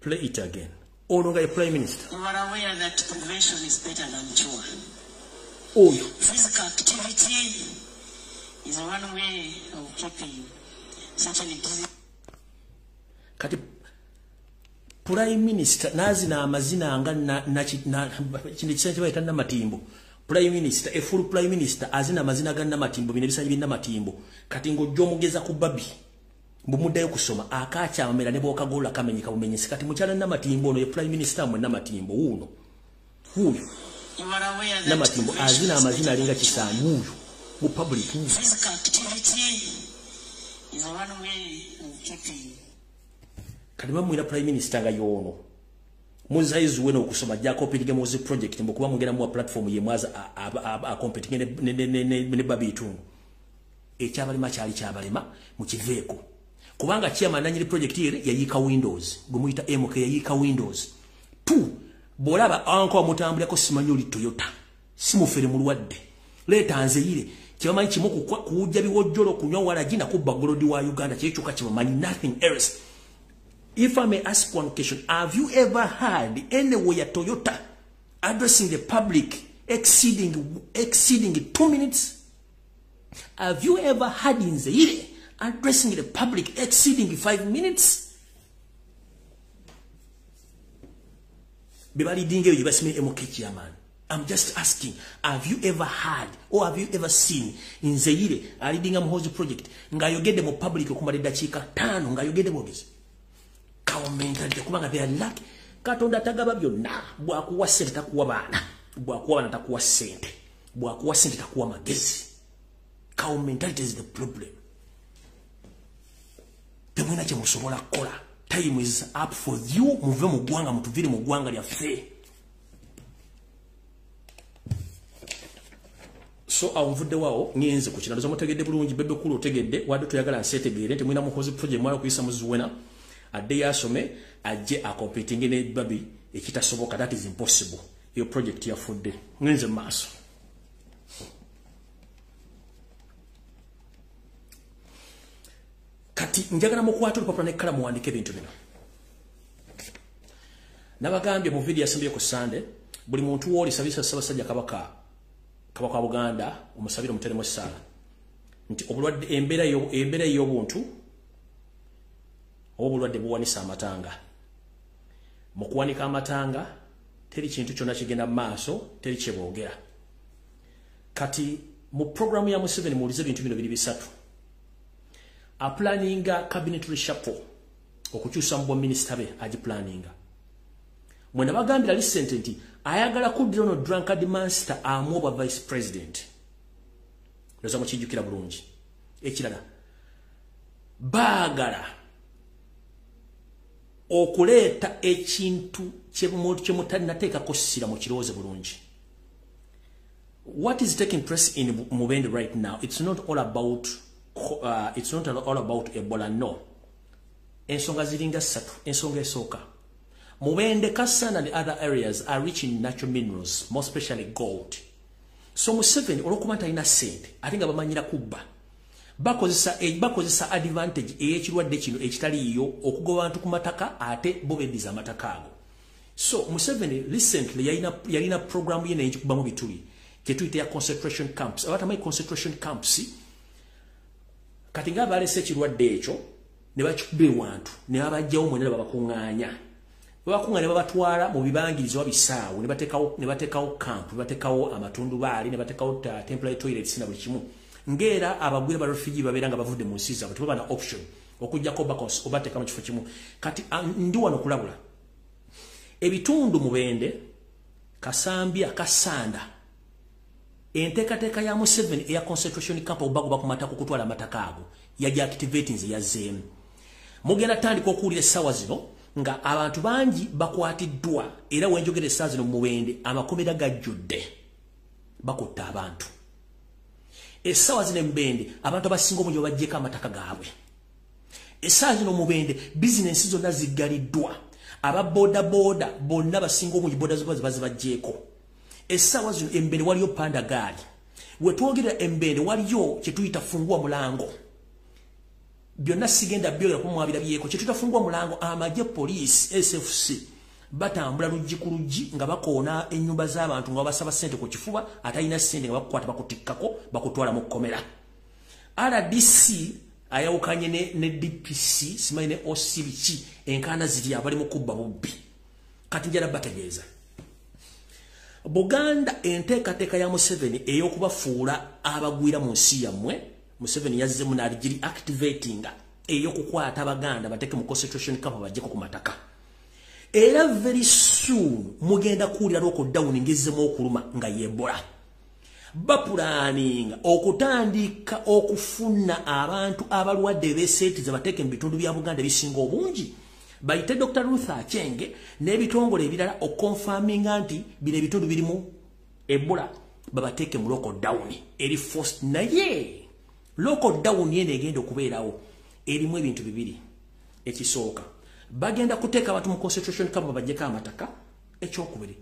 Play it again. Oyo nga ye Prime Minister. You are aware that prevention is better than cure. Oyo. Physical activity is one way of keeping such an disease. Kati Prime Minister nazina amazina anga na kino kisanze bayita Namatimbo. Prime Minister, a full Prime Minister azina amazina ga Namatimbo bino bisanje binna Matimbo. Kati ng'ojja omugeza ku babi mbumuddayo kusoma akakyamera ne bw'okagoola kamenyeka bumenyesi. Kati mukyala Namatimbo ono ye Prime Minister mwe Namatimbo wuno. Huyo Namatimbo azina amazina alinga kisaanyi wuyo mu public. Physical activity is one way of keeping. Kati mwina Prime Minister nga yono muzaizu weno okusoma jako opitige muzi project mbukuba mugera mu platform ye mwaza a competing ne babitungu ekyabalima kyali kyabalima mu kiveeko kubanga chairman nanyiri project ire yayika Windows gumuyita MK yayika Windows 2 bolaba anko mutambule ko simanyo li Toyota simufere mu lwadde leta nze ire kibamanyi kimuku kuujja biwojjolo kunywa wala jina kubba golodi wa Uganda kyekyuka kibamanyi nothing else. If I may ask one question, have you ever heard anywhere Toyota addressing the public exceeding 2 minutes? Have you ever heard in Zaire addressing the public exceeding 5 minutes? I'm just asking, have you ever heard or have you ever seen in Zaire a leading a Mhozi project? Nga yogede mo public okumalida chika tano nga yogede mogezi. Mentality kubanga they are lucky katonda tagaba byonna bwakuwa sente takuwa baana bwakuwa bana takuwa sente bwakuwa sente takuwa magezi. Cow mentality is the problem. Temwina kye musobola kola. Time is up for you. Muve mu gwanga mutuvire mu gwanga lya fe. So awuvudde wao nyenze ku kinalo zomutegedde bulungi bebe kulu otegedde wadde tuyagala nsetegere temwina mukozi project mwala kuyisa muzuwena ade yasome ajje a competing ne babi ekitasoboka. That is impossible. Your project ya fudde ngenze maso. Kati njagala mukwatu lupapula ne kala muwandike ebintu bino. Nabagambye mu video yasembe ku Sunday buli muntu woli sabisa Ssaabasajja kabaka wa Buganda omusabira muteremo sala nti obulwadde embera y'obuntu obulwadde buwanisa amatanga. Mu kuwanika amatanga teri kintu kyonna kigenda maaso teri kyeboogera. Kati mu programu ya Museveni mulize bintu bino biri bisatu. A planninga cabinet reshuffle okukyusa mu minister be aji planninga. Mwena bagambira recent nti ayagala kuddira no drunkard master amuwa vice president. Loza mukijjukira bulungi. Ekirala baagala okuleeta ekintu kyemutanateekako ssira mu kirowoozo bulungi. What is taking place in Mubende right now, it's not all about Ebola, no. Ensonga ziringa ssatu. Ensonga esooka, Mubende, Kasana and the other areas are rich in natural minerals, more especially gold. So Museveni olokumata ina sente atinga bamanyira kubba bakozesa advantage ey'ekirwadde kino ekitaliyo okugoba abantu ku mataka ate bobeddiza amataka ago. So Museveni recently yalina program ye n'ekikuba mu bituli kyetuyita ya concentration camps. Abatamanyi concentration camps kati nga balese ekirwadde ekyo ne bakikuba ewantu ne babajjawo mwena babakuŋŋaanya ne babatwala mu bibangirizo wabisaawo ne bateekawo camp, ne bateekawo amatundubaali, ne bateekawo temporary toilets na buli kimu. Ngera abagwira ba refugee babeera nga bavudde mu nsi zaabwe tebaba na option okujjako obateeka mu kifo kimu. Kati ndi wano kulabula ebitundu Mubende, Kasambya, Kasanda, enteekateeka ya Museveni eya concentration camp obagoba ku mataka okutwala amataka ago yaja activating ze yazzeemu. Mugenda tandika okuwulira essaawa zino nga abantu bangi bakwatiddwa era wenjogera essaawa zino mu Mubende amakomera gajjudde bakutta abantu. Essaawa zino Mubende abantu abasinga omungi bajjeko amataka gaabwe. Essaazi no mubende business zonna ziggaliddwa. Aba boda bonna basinga obungi boda bazibajjeeko. Essaawa zino embende waliyo panda gaali. We twogera embende waliyo kye tuyita fungua mulango. Byonna sigenda byogera kumwabira byeko kye tuyita fungua mulango amaje police SFC batambula lujji ku lujji nga bakoona ennyumba z'abantu nga basaba ssente ku kifuba atayina ssente nga bakukwata bakutikkako bakutwala mu kkomera. RDC ayawukanye ne DPC simanyi ne OC biki enkana ziri abali mu kubba bubbi. Kati njala bategeeza Buganda enteekateeka ya Museveni ey'okubafuula abagwira mu nsi yammwe Museveni yazze mu naligiri activating ey'okukwata Abaganda bateeke mu concentration camp bajjeko ku mataka. Era very soon mugenda kuwulira lockdown ngezzemu okuluma nga Ebola. Bapulaninga okutandika okufuna abantu abalwadde b'eseetiza bateeke mu bitundu bya Buganda bisinga obungi. Bayite Dr. Ruth Achenge n'ebitongole ebirala okonfaminga nti bino ebitundu birimu Ebola babateeke mu lockdown eri forced. Naye lockdown yene egenda okubeerawo erimu ebintu bibiri. Ekisooka bagenda kuteeka abantu mu concentration camp bajjeko amataka. Ekyokubiri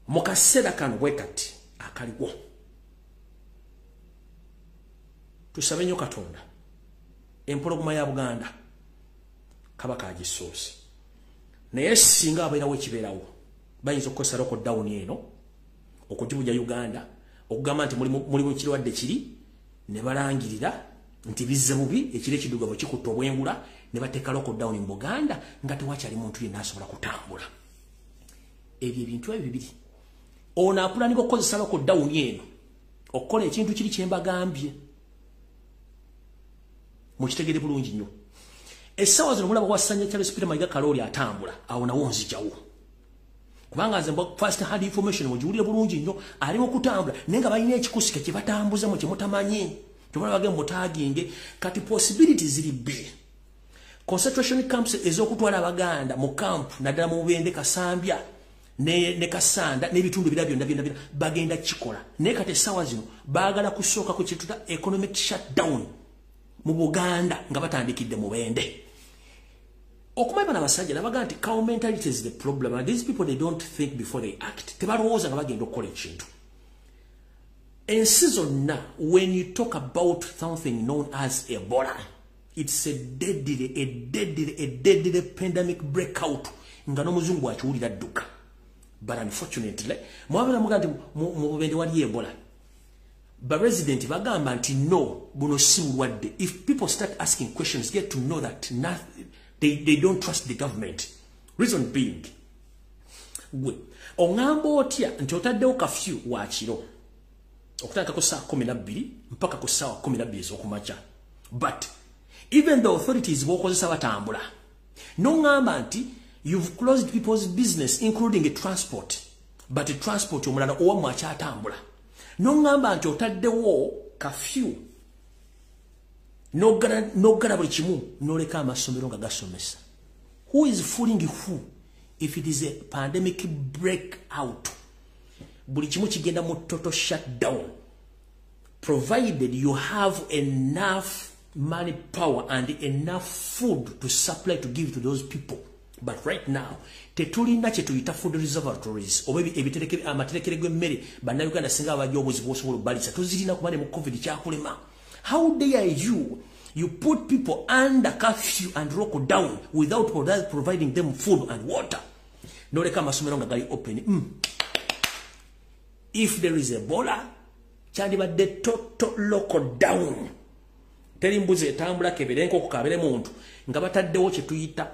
mu kaseera kano bwe kati akaliwo tusabe nnyo Katonda empologoma ya Buganda Kabaka agisoose. Naye singa abeerawo ekibeerawo bayinza okukozesa lockdown eno okugibuja Uganda okugamba nti mulimu kirwadde kiri ne balangirira nti bizze bubi ekire kiddugabo kikutta obwengula ne bateeka lockdown mu Buganda nga tewakyali muntu yenna asobola kutambula. Ebyo ebintu ebyo bibiri ono apulaninga okukozesa lockdown eno okukola ekintu kiri kye mbagambye mukitegere bulungi nnyo. Essaawa zino mulaba wasanya Charles Peter Mayiga Kalooli atambula awo nawo nzijawo kubanga nze first hand information mugiwulire bulungi nnyo ali mu kutambula naye nga balina ekikusika kye batambuza mu kye mutamanyi tubala bage mutaginge. Kati possibilities ziri bbiri. Concentration camps ez'okutwala Abaganda mu camp naddala mu Bubende Kasambya ne Kasanda n'ebitundu ebirala byonna bagenda kikola. Naye kati essaawa zino baagala kusooka ku kyetuta economic shutdown mu Buganda nga batandikidde mu Bende. Okumanya bana basajja nabaga nti cow mentality is the problem and these people they don't think before they act. Tebalowooza nga bagenda okukola ekintu. Ensi zonna when you talk about something known as Ebola, it's a deadly pandemic breakout nga n'omuzungu akiwulira dduka. But unfortunately mwabala muga nti mu Bubende wali Ebola. But resident bagamba nti no buno si bulwadde. If people start asking questions get to know that they don't trust the government. Reason being gwe ongamba otya nti otaddewo kafyu wa kiro okutandika ku saa 12 mpaka ku saa 12 ez'okumakya. But even the authorities bokozesa batambula nongamba nti you've closed people's business including transport, but transport omulala owamu akyatambula. Nongamba nti otaddewo kafyu nogala buli kimu noleka amasomero nga gasomesa. Who is fooling who? If it is a pandemic breakout buli kimu kigenda mu total shutdown provided you have enough money power and enough food to supply to give to those people. But right now tetulina kye tuyita food reservoirs oba amaterekere gw'emmere bannayuganda singa abajja obuzibu osobola obalisa tuzirina kuba ne mu COVID kyakulema. How dare you put people under curfew and lockdown without providing them food and water. Noleka amasomero nga gali open. If there is Ebola kyandibadde total lockdown. Teri mbuzi etambula keberenko kukabere muntu nga bataddewo kye tuyita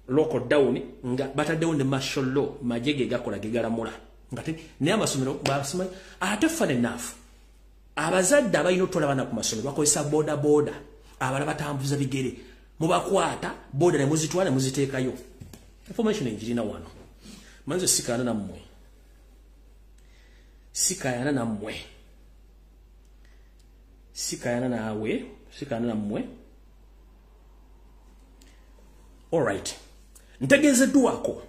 lockdown nga bataddewo ne martial law majege gakola gegalamula ngate ne amasomero basoma ate fun enough abazadde abayina otola bana ku masomero bakozesa boda abala batambuza bigere mubakwata boda ne muzitwala muziteekayo. Information enjirina wano manze sikana nammwe sikayana nammwe. All right. Ntegezeddwako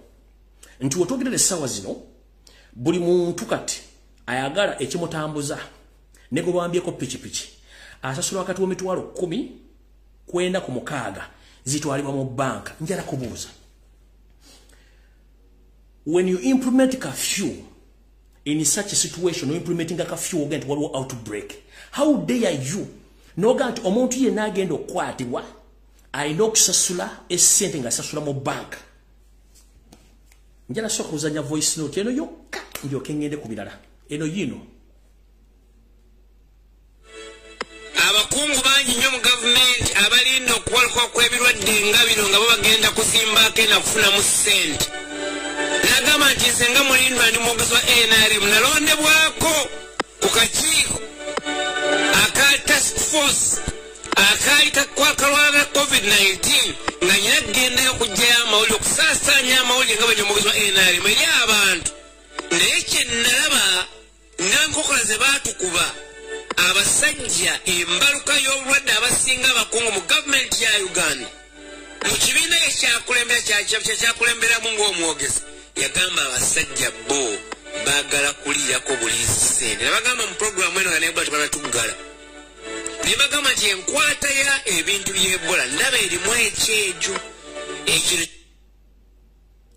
nti wetwogerera essaawa zino buli muntu kati ayagala ekimutambuza ne gwe bambyeko pikipiki asasula wakati w'emitwalo 10 kwenda ku mukaaga zitwalibwa mu bank njala kubuuza when you implement curfew in such a situation or implementing a curfew against waliwo outbreak how dare you noga nti omuntu yenna agenda okukwatibwa alina okusasula essente ng'asasula mu bank njala soka kuzanya voice note eno yokka ndyoke ngende ku birala eno yino abakungu bangi nnyo mu gavumenti abalinda okuwaluka kw'ebirwadde nga bino nga bo bagenda kuzimbako na kufunamu ssente nagamba nti nze nga mulindwa ndi mwogezi wa NRM nalondebwako ku kakiiko aka task force akaayita kwakalwana COVID-19 nga nyina kugendayo okugyayo amawulire okusaasaanya amawulire nga bali omwogezi wa NRM eri abantu naye kye nalaba ng'enkokola ze baatukuba abasajja embaluka y'obulwadde abasinga abakungu mu gavumenti ya Uganda mu kibiina ekyakulembera kyakulemberamu ng'omwogezi yagamba abasajja bo baagala kuliyako buli ssente nabagamba mu puroguramu eno yanebula tebabatugala naye bagamba nti enkwata ya ebintu by'Ebola ndaba erimu ekyejo ekiro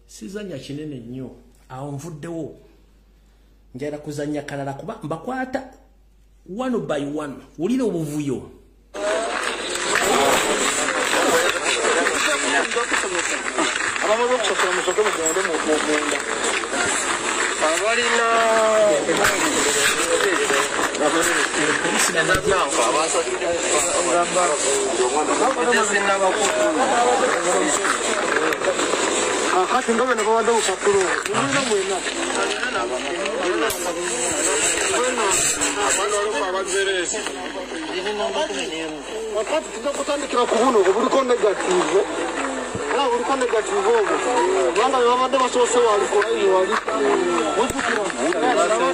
sizanya kinene nnyo awo nvuddewo njala kuzanya kalala kuba mbakwata one by one wulira obuvuyo Akati ngobe nabawanda upapuro nina mwena wakati tudakutandikira kubuno obuliko negative ala obuliko negative obo banga babadde basose wali ko ayi wali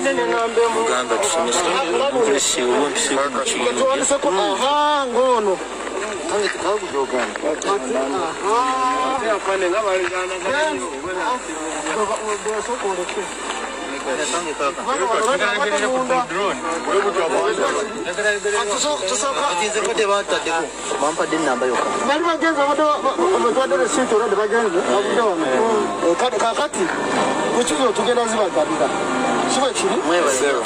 nene nambe mu Uganda tusomesa ubwempisi ko aha ngono Tangi tikabu jogana. Afane ngabali jana ngabali. Soko ndeke. Tangi kaka. Drone. Wewe tusoka atize kote batadeko. Mampa din namba yoka. Bali bagenza bado resinto rode bagenza. Abudona. Kakati. Kuchiko tugenda zibagabira. Shiba chiri. Mwewe sewa.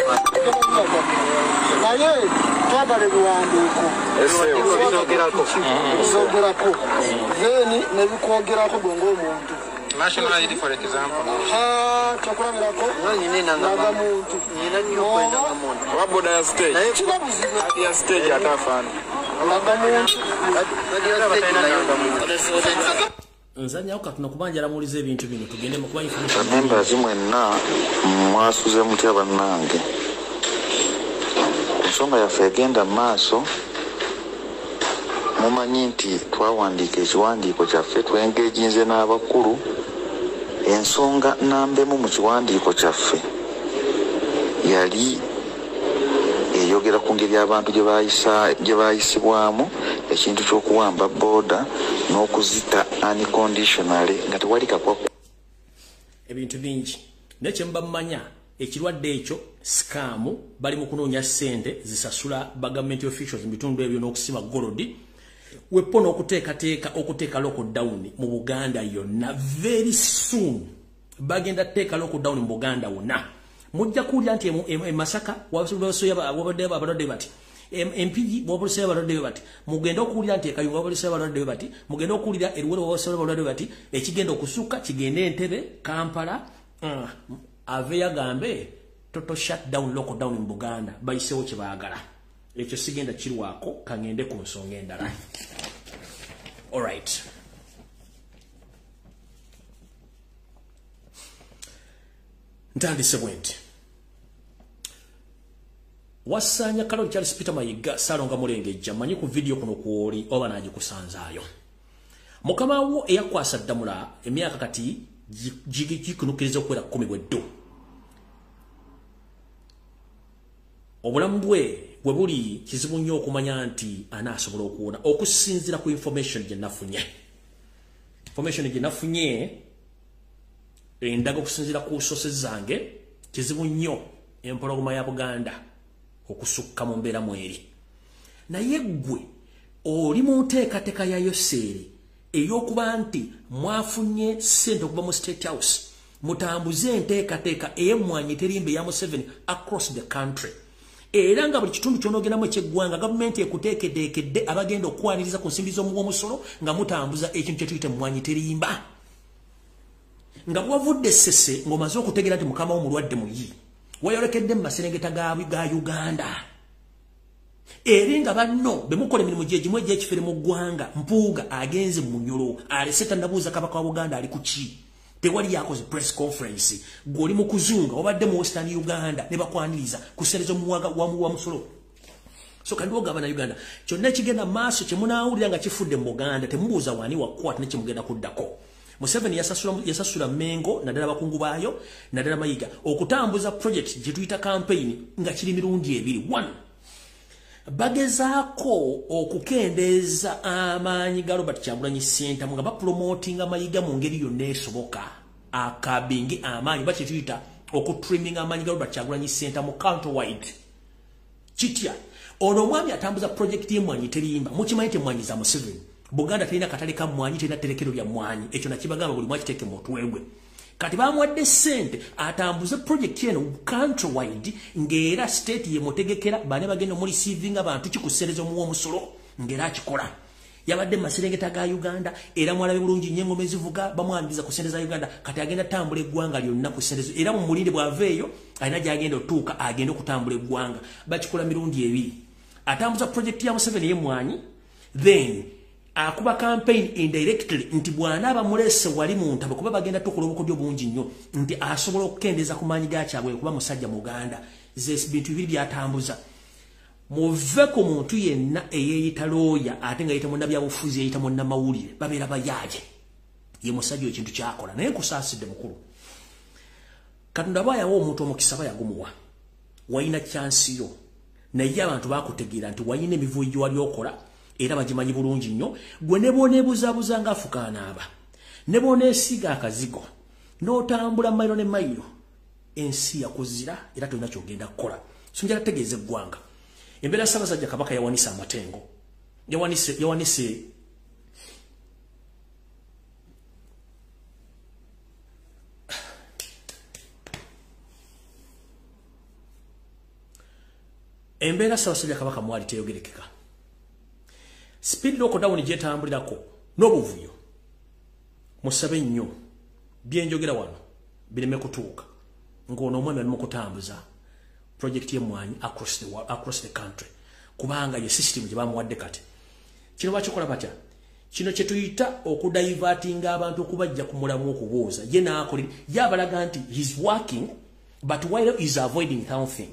Naye twagale buwanduko. Zogerako. Zeni nebikwogerako gwengo omuntu. National ID for example. Chokoramirako. Nyine nanga muntu. Nyina nyo kwenda ngamuntu. Waboda ya stage. Naye kuba buzibu. Hadi ya stage atafana. Nanga muntu. Hadi ya stage nanga muntu. Nzanya okatuna kubanjala mulize ebintu bino tugende mu kuba information. Memba zimwenna mwasuze mutya bannange. Ensonga yaffe egenda maaso mumanyi nti twawandiika ekiwandiiko kyaffe twengeejinze n'abakulu ensonga nambemu mu kiwandiiko kyaffe yali eyogera ku ngeri abantu gye baayisibwamu ekintu ky'okuwamba booda n'okuzita unconditionally nga tewali kakwa ebintu bingi nekye mbamanya ekirwadde ekyo scam bali mu kunoonya ssente zisasula ba government officials mu bitundu ebyo n'okusima golodi wepono okuteeka lockdown mu Buganda yonna very soon bagenda teeka lockdown mu Buganda wonna mujja kuulira nti Masaka wabadde abalwadde bati MPG bw'obuliseyo abalwadde bati mugenda okuwulira nti Kayunga wabaliseyo abalwadde bati mugenda okuwulira Eruwero wabaliseyo abalwadde bati ekigenda okusukka kigende Entebbe Kampala ave yagambe total shutdown lockdown mu Buganda bayisewo kye baagala ekyo sigenda kirwako kangende ku nsonga endala. Alright, ntandise bwenti wasanya Kaloli Charles Peter Mayiga Salonga Mulengejja manyi ku video kuno kuoli oba nagikusanzaayo mukama wo eyakwasa ddamula emyaka kati gikunukiriza okuwera 10 bweddo obulamu bwe buli kizibu nnyo okumanya nti anaasobola okuwona okusinzira ku information gye nafunye endaga okusinzira ku sources zange kizibu nnyo empologoma ya Buganda okusukka mu mbeera mweri naye gwe oli mu nteekateeka ya yoseeri ey'okuba nti mwafunye ssente okuva mu State House mutambuze enteekateeka ey'emmwanyi terimba eya Museveni across the country. Era nga buli kitundu ky'onoogendamu eky'eggwanga gavumenti ekuteekeddeekedde abagenda okwaniriza ku nsimbi z'omuwoomusolo nga mutambuza ekintu kye tuyita emmwanyi terimba. Nga bwavudde Ssese ng'omaze okutegeera nti mukama wo mulwadde muyi wayolekedde mu maserengeta ga Uganda. Eri nga banno bemukola emirimu gyegimu egy'ekifere mu ggwanga Mpuuga agenze mu Munyolo alese tannabuuza kabaka wa Buganda ali ku ki. Tewali yakoze press conference goli mu kuzunga obadde mu Western Uganda ne bakwaniriza kusereza omuwaga wa musolo. So kandi ogabana Uganda kyonna ekigenda maaso kye munaawulira nga kifudde mu Buganda temubuuza wani wakwata ne kimugenda kuddako. Museveni yasasula Mengo naddala bakungu baayo naddala Mayiga okutambuza project gye tuyita campaign nga kiri mirundi ebiri. 1 bagezaako okukendeeza amaanyi ga Robert Kyagulanyi Ssentamu nga bapromotinga Mayiga mu ngeri yonna esoboka akabingi amaanyi bakituyita okutrimming amaanyi ga Robert Kyagulanyi Ssentamu countrywide. Kitya ono omwami atambuza project y'emmwanyi terimba mukimanyi nti emmwanyi za Museveni Buganda terina katale ka mmwanyi terina terekero lya mmwanyi ekyo nakibagamba buli mwakiteeke mu mutwe. Kati bamuwadde ssente atambuze project eno countrywide ng'era state ye mutegekera bane bagenda mu receiving abantu kikusereza omuwoomusolo ng'era akikola. Yabadde maserengeta ga Uganda era mwalabe bulungi nyengo mezivuga bamwaniriza ku ssente za Uganda kati agenda tambula eggwanga lyonna ku ssente era mu mulinde bw'aveeyo alina gy'agenda otuuka agenda okutambula eggwanga bakikola mirundi ebiri. Atambuza project ya Museveni y'emmwanyi then akuba campaign indirectly nti bwana abamulese wali mu ntabo kuba bagenda tukola obukodyo bungi nnyo nti asobola okukendeeza ku maanyi ga Kyagwe kuba musajja mu Uganda. Bintu bibiri byatambuza. Muve ku muntu yenna eyeeyita looya ate nga yita munnabyabufuzi yeeyita munnamawulire babeera bayaaje ye musajja ekintu kyakola naye nkusaasidde mukulu. Katonda bwayawa omuntu omukisa bayagumuwa wayina kyansiyo naye abantu bakutegeera nti wayina emivuyo gye wali okola era bagimanyi bulungi nnyo. Gwe ne bw'oneebuzabuza ng'afukaanaaba ne bw'oneesiga akazigo n'otambula mayiro ne mayiro ensi yakuzira era tolina ky'ogenda kukola. So njala tegeeza eggwanga embeera Ssaabasajja Kabaka yawanise amatengo yawanise embeera Ssaabasajja Kabaka mwali teyogerekeka. Speed lockdown gyetambulirako n'obuvuyo musabe nnyo byenjogera wano bireme kutuuka ng'ono omwami ali mu kutambuza project y'emmwanyi across the country kubanga ye system gye bamuwadde kati. Kino bakikola batya? Kino kye tuyita okudivertinga abantu okubajja ku mulamu okubuuza ye n'akolera ye abalaga nti he's working but while is avoiding something.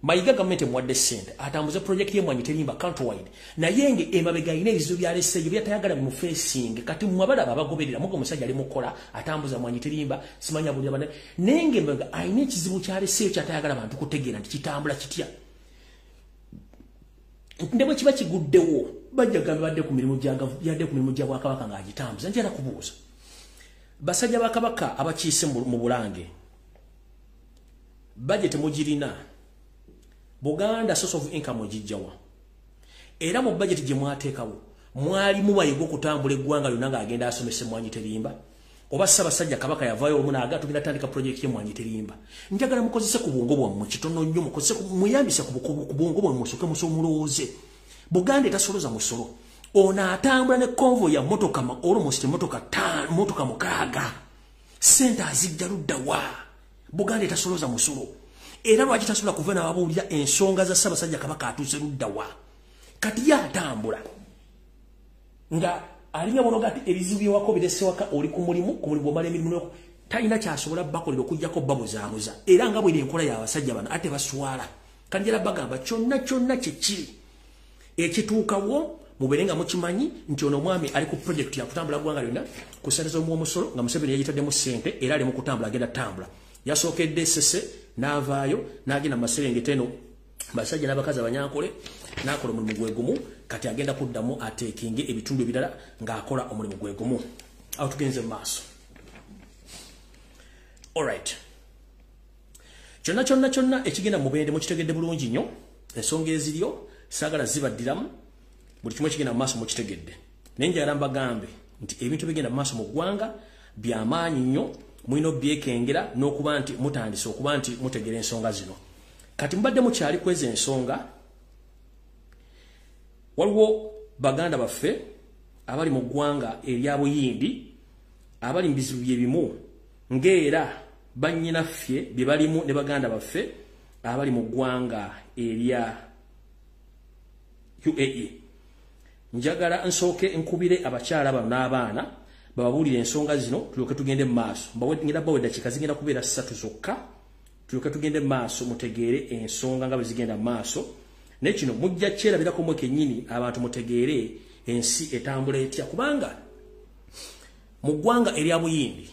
Mayiga gavumenti emuwadde ssente atambuze project y'emmwanyi terimba countrywide naye nge emabega alina ebizibu byalesseeyo byatayagala bimufeesinge kati mwabalaba abagoberera mugo omusajja ali mukola atambuza mmwanyi terimba simanya bulira bana naye nge emabega alina ekizibu kyalesseeyo kyatayagala bantu kutegeera nti kitambula kitya. Ne bwe kiba kiguddewo bajja gamba badde ku mirimu gya Bwakabaka ng'agitambuza njala kubuuza basajja ba Kabaka abakiise mu Bulange budget mugirina Buganda source of income ojijjawa era mu budget gye mwateekawo mwali mubayiga okutambula eggwanga lyonna ng'agenda asomesa emmwanyi terimba oba Ssaabasajja Kabaka yavaayo olumu n'aga tugenda tandika project y'emmwanyi terimba. Njagala mukozese ku bwongo bwammwe kitono nnyo mukozese muyambise ku bwongo bwammwe musooke mulowooze. Buganda etasoloza musolo ono atambula ne convoy ya motoka almost motoka 6 ssente azijja ludda wa. Buganda etasoloza musolo era lwaki tasobola kuva n'ababuulira ensonga za Ssaabasajja Kabaka atuuse ludda wa. Kati ye atambula nga alina bono gati ebizibu byewako biresewaka oli ku mulimu omala emirimu talina kyasobola bakolera okugjako babuzaabuza era nga bweri enkola y'abasajja bano ate baswala. Kanjala bagamba kyonna kyekiri ekituukawo mubeere nga mukimanyi nti ono omwami ali ku project ya kutambula ggwanga lyonna kusereza omuwoomusolo nga Museveni yayitaddemu ssente era ali mu kutambula agenda tambula. Yasookedde Ssese n'avaayo n'agenda mu maserengeta eno basajja n'abakazi abanyankole n'akola omulimu gwe gumu kati agenda kuddamu ateekinge ebitundu ebirala ng'akola omulimu gwe gumu. Awo tugenze mu maaso. Alright. Kyonna ekigenda mu Bende mukitegedde bulungi nnyo ensonga eziryo saagala zibaddiramu buli kimwe kigenda mu maaso mukitegedde naye njagala mbagambe nti ebintu bigenda mu maaso mu ggwanga by'amaanyi nnyo mulina obyekengera n'okuba nti mutandise okuba nti mutegera ensonga zino kati mubadde mukyali kweza ensonga waliwo baganda baffe abali mu ggwanga erya Buyindi abali mu bizibu bye bimu ng'era bannyinaffe bye balimu ne baganda baffe abali mu ggwanga erya UAE njagala nsooke nkubire abakyala bano n'abaana bababuulire ensonga zino tulyoke tugende mu maaso ngenda bawe eddakiika zigenda kubeera 3 zokka tulyoke tugende mu maaso mutegeere ensonga nga bwe zigenda mu maaso naye kino mujja kyerabirako mwe kennyini abantu mutegeere ensi etambula etya kubanga mu ggwanga erya Buyindi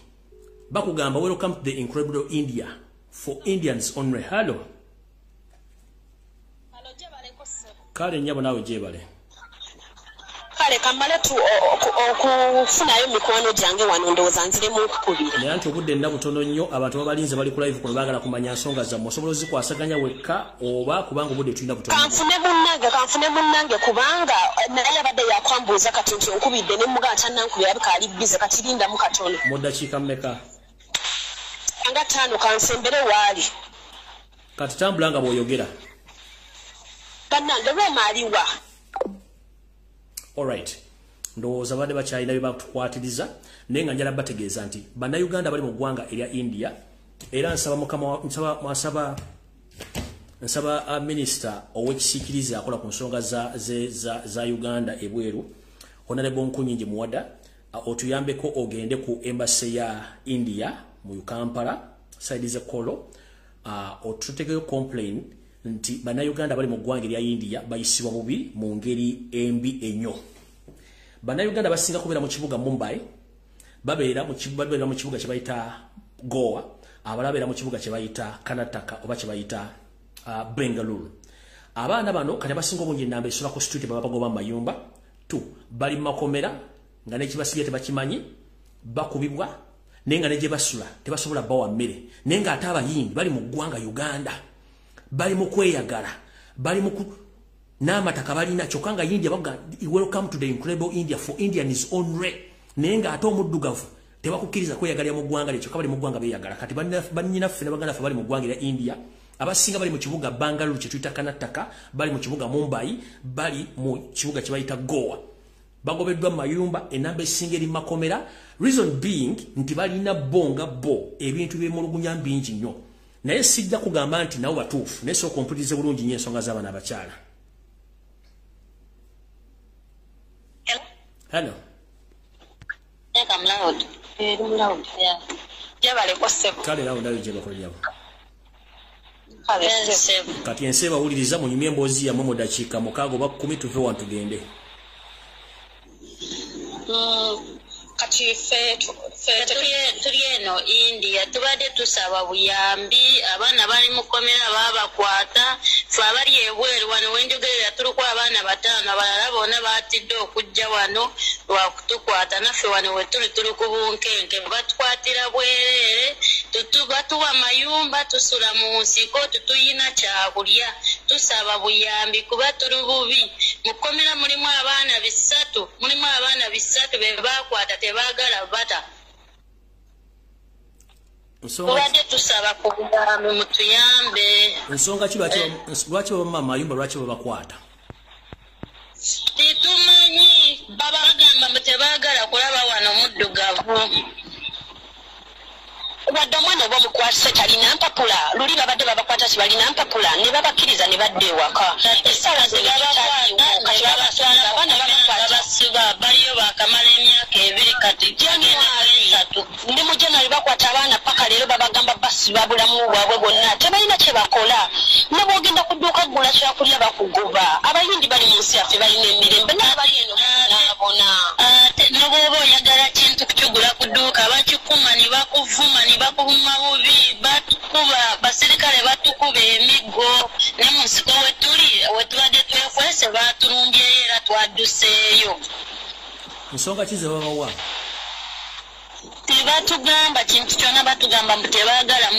bakugamba welcome to the incredible India for Indians only. Hello kale nnyabo naawe gyebale kale kamale tu okufunayo mikwano gyange wano ndowooza nziremu okukubira naye nti obudde nna butono nnyo abantu babalinze bali ku live kuno baagala kumanya nsonga zammwe osobola ozikwasaganya wekka oba kubanga obudde tulina butono kanfune munnange kubanga naye abadde yakwambuuza kati nti onkubidde ne mugaa tannankubira alabika ali bize kati lindamu katono mu ddakiika mmeka nga 5 kansembere waali kati tambula nga bw'oyogera bannange lwema aliwa alright ndowooza badde bakyalina bye batukwatiriza naye nga njala bategeeza nti bannayuganda bali mu ggwanga erya India era nsaba minisita ow'ekisiikirize akola ku nsonga za Uganda ebweru Honorable Nkunyingi Muwada otuyambeko ogende ku embassy ya India mu Kampala side ze Kolo otutegeyo complain nti bannayuganda bali mu ggwanga erya India bayisibwa bubi mu ngeri embi ennyo bannayuganda basinga kubeera mu kibuga Mumbai babeera mu kibuga kye bayita Goa abalala babeera mu kibuga kye bayita Karnataka oba kye bayita Bengaluru abaana bano kati abasinga obungi ennamba esula ku street baba bagoba mu mayumba bali mu makomera nga n'ekibasibye tebakimanyi bakubibwa naye nga ne gye basula tebasobola bawa mmere naye nga ate abayindi bali mu ggwanga Uganda bali mu kweyagala bali mu n'amataka balina kyokka nga India baga welcome to the incredible India for Indian is only naye nga ate omuddugavu tebakukkiriza kweyagalira mu ggwanga lye kyokka bali mu ggwanga beeyagala kati bannyinaffe ne baganda ffe bali mu ggwanga erya India abasinga bali mu kibuga Bangalore kye tuyita Karnataka bali mu kibuga Mumbai bali mu kibuga kye bayita Goa bagobeddwa mu mayumba enamba esinga eri makomera reason being nti balina bonga bo ebintu byemulugunya bingi nnyo naye sijja kugamba nti nawo batuufu naye sooka ompulirize bulungi nnyo ensonga z'abaana abakyala. Hello. I'm loud. I'm loud. Yeah. Jabale ko sebo. Kale nawo ndayo jeba ko lyabo. Kale sebo. Kati enseba wuliriza mu nyumye mbozi ya mu dakiika mukago ba 10 tuve wantu tugende. Kati fe tulieno India tubadde tusaba buyambi abaana bali mukomera babakwata fe abali ebweru wano wenjogerera tuliko abaana 5 abalala bonna batidde okujja wano lwakutukwata naffe wano wetuli tuli ku bunkenke batukwatira bwerere batuwa mayumba tusula mu nsiko tutuyina kyakulya tusaba buyambi kuba tuli bubi mukomera mulimu abaana 3 be bakwata tebagala bata Tubadde tusaba ku buyambi mutuyambe nsonga ki lwaki baba mayumba lwaki babakwata titumanyi baba bagamba tebagala kulaba wano muddugavu Obadde omwana oba omukwatise talina mpapula luli babadde babakwata sibalina mpapula ne babakkiriza ne badde ewaka essaawa abaana babasiba baliyo bakamala emyaka 2 kati ne mu January bakwata abaana paka leero babagamba basiba bulamu bwabwe bwonna tebalina kye bakola ne bwogenda ku dduuka gula kyakulya bakugoba abayindi bali mu nsi yaffe balina emirembe n'abali eno nabona n'obwoba oyagala kintu kukigula ku dduuka bakikuma ne bakuvuma ne bakuvuma bubi batukuba basirikale batukuba emiggo ne mu nsiko wetubadde twekwese batulumbyeyo era twadduseeyo nsonga ki ze babawa tebatugamba kintu kyonna batugamba mbu tebagala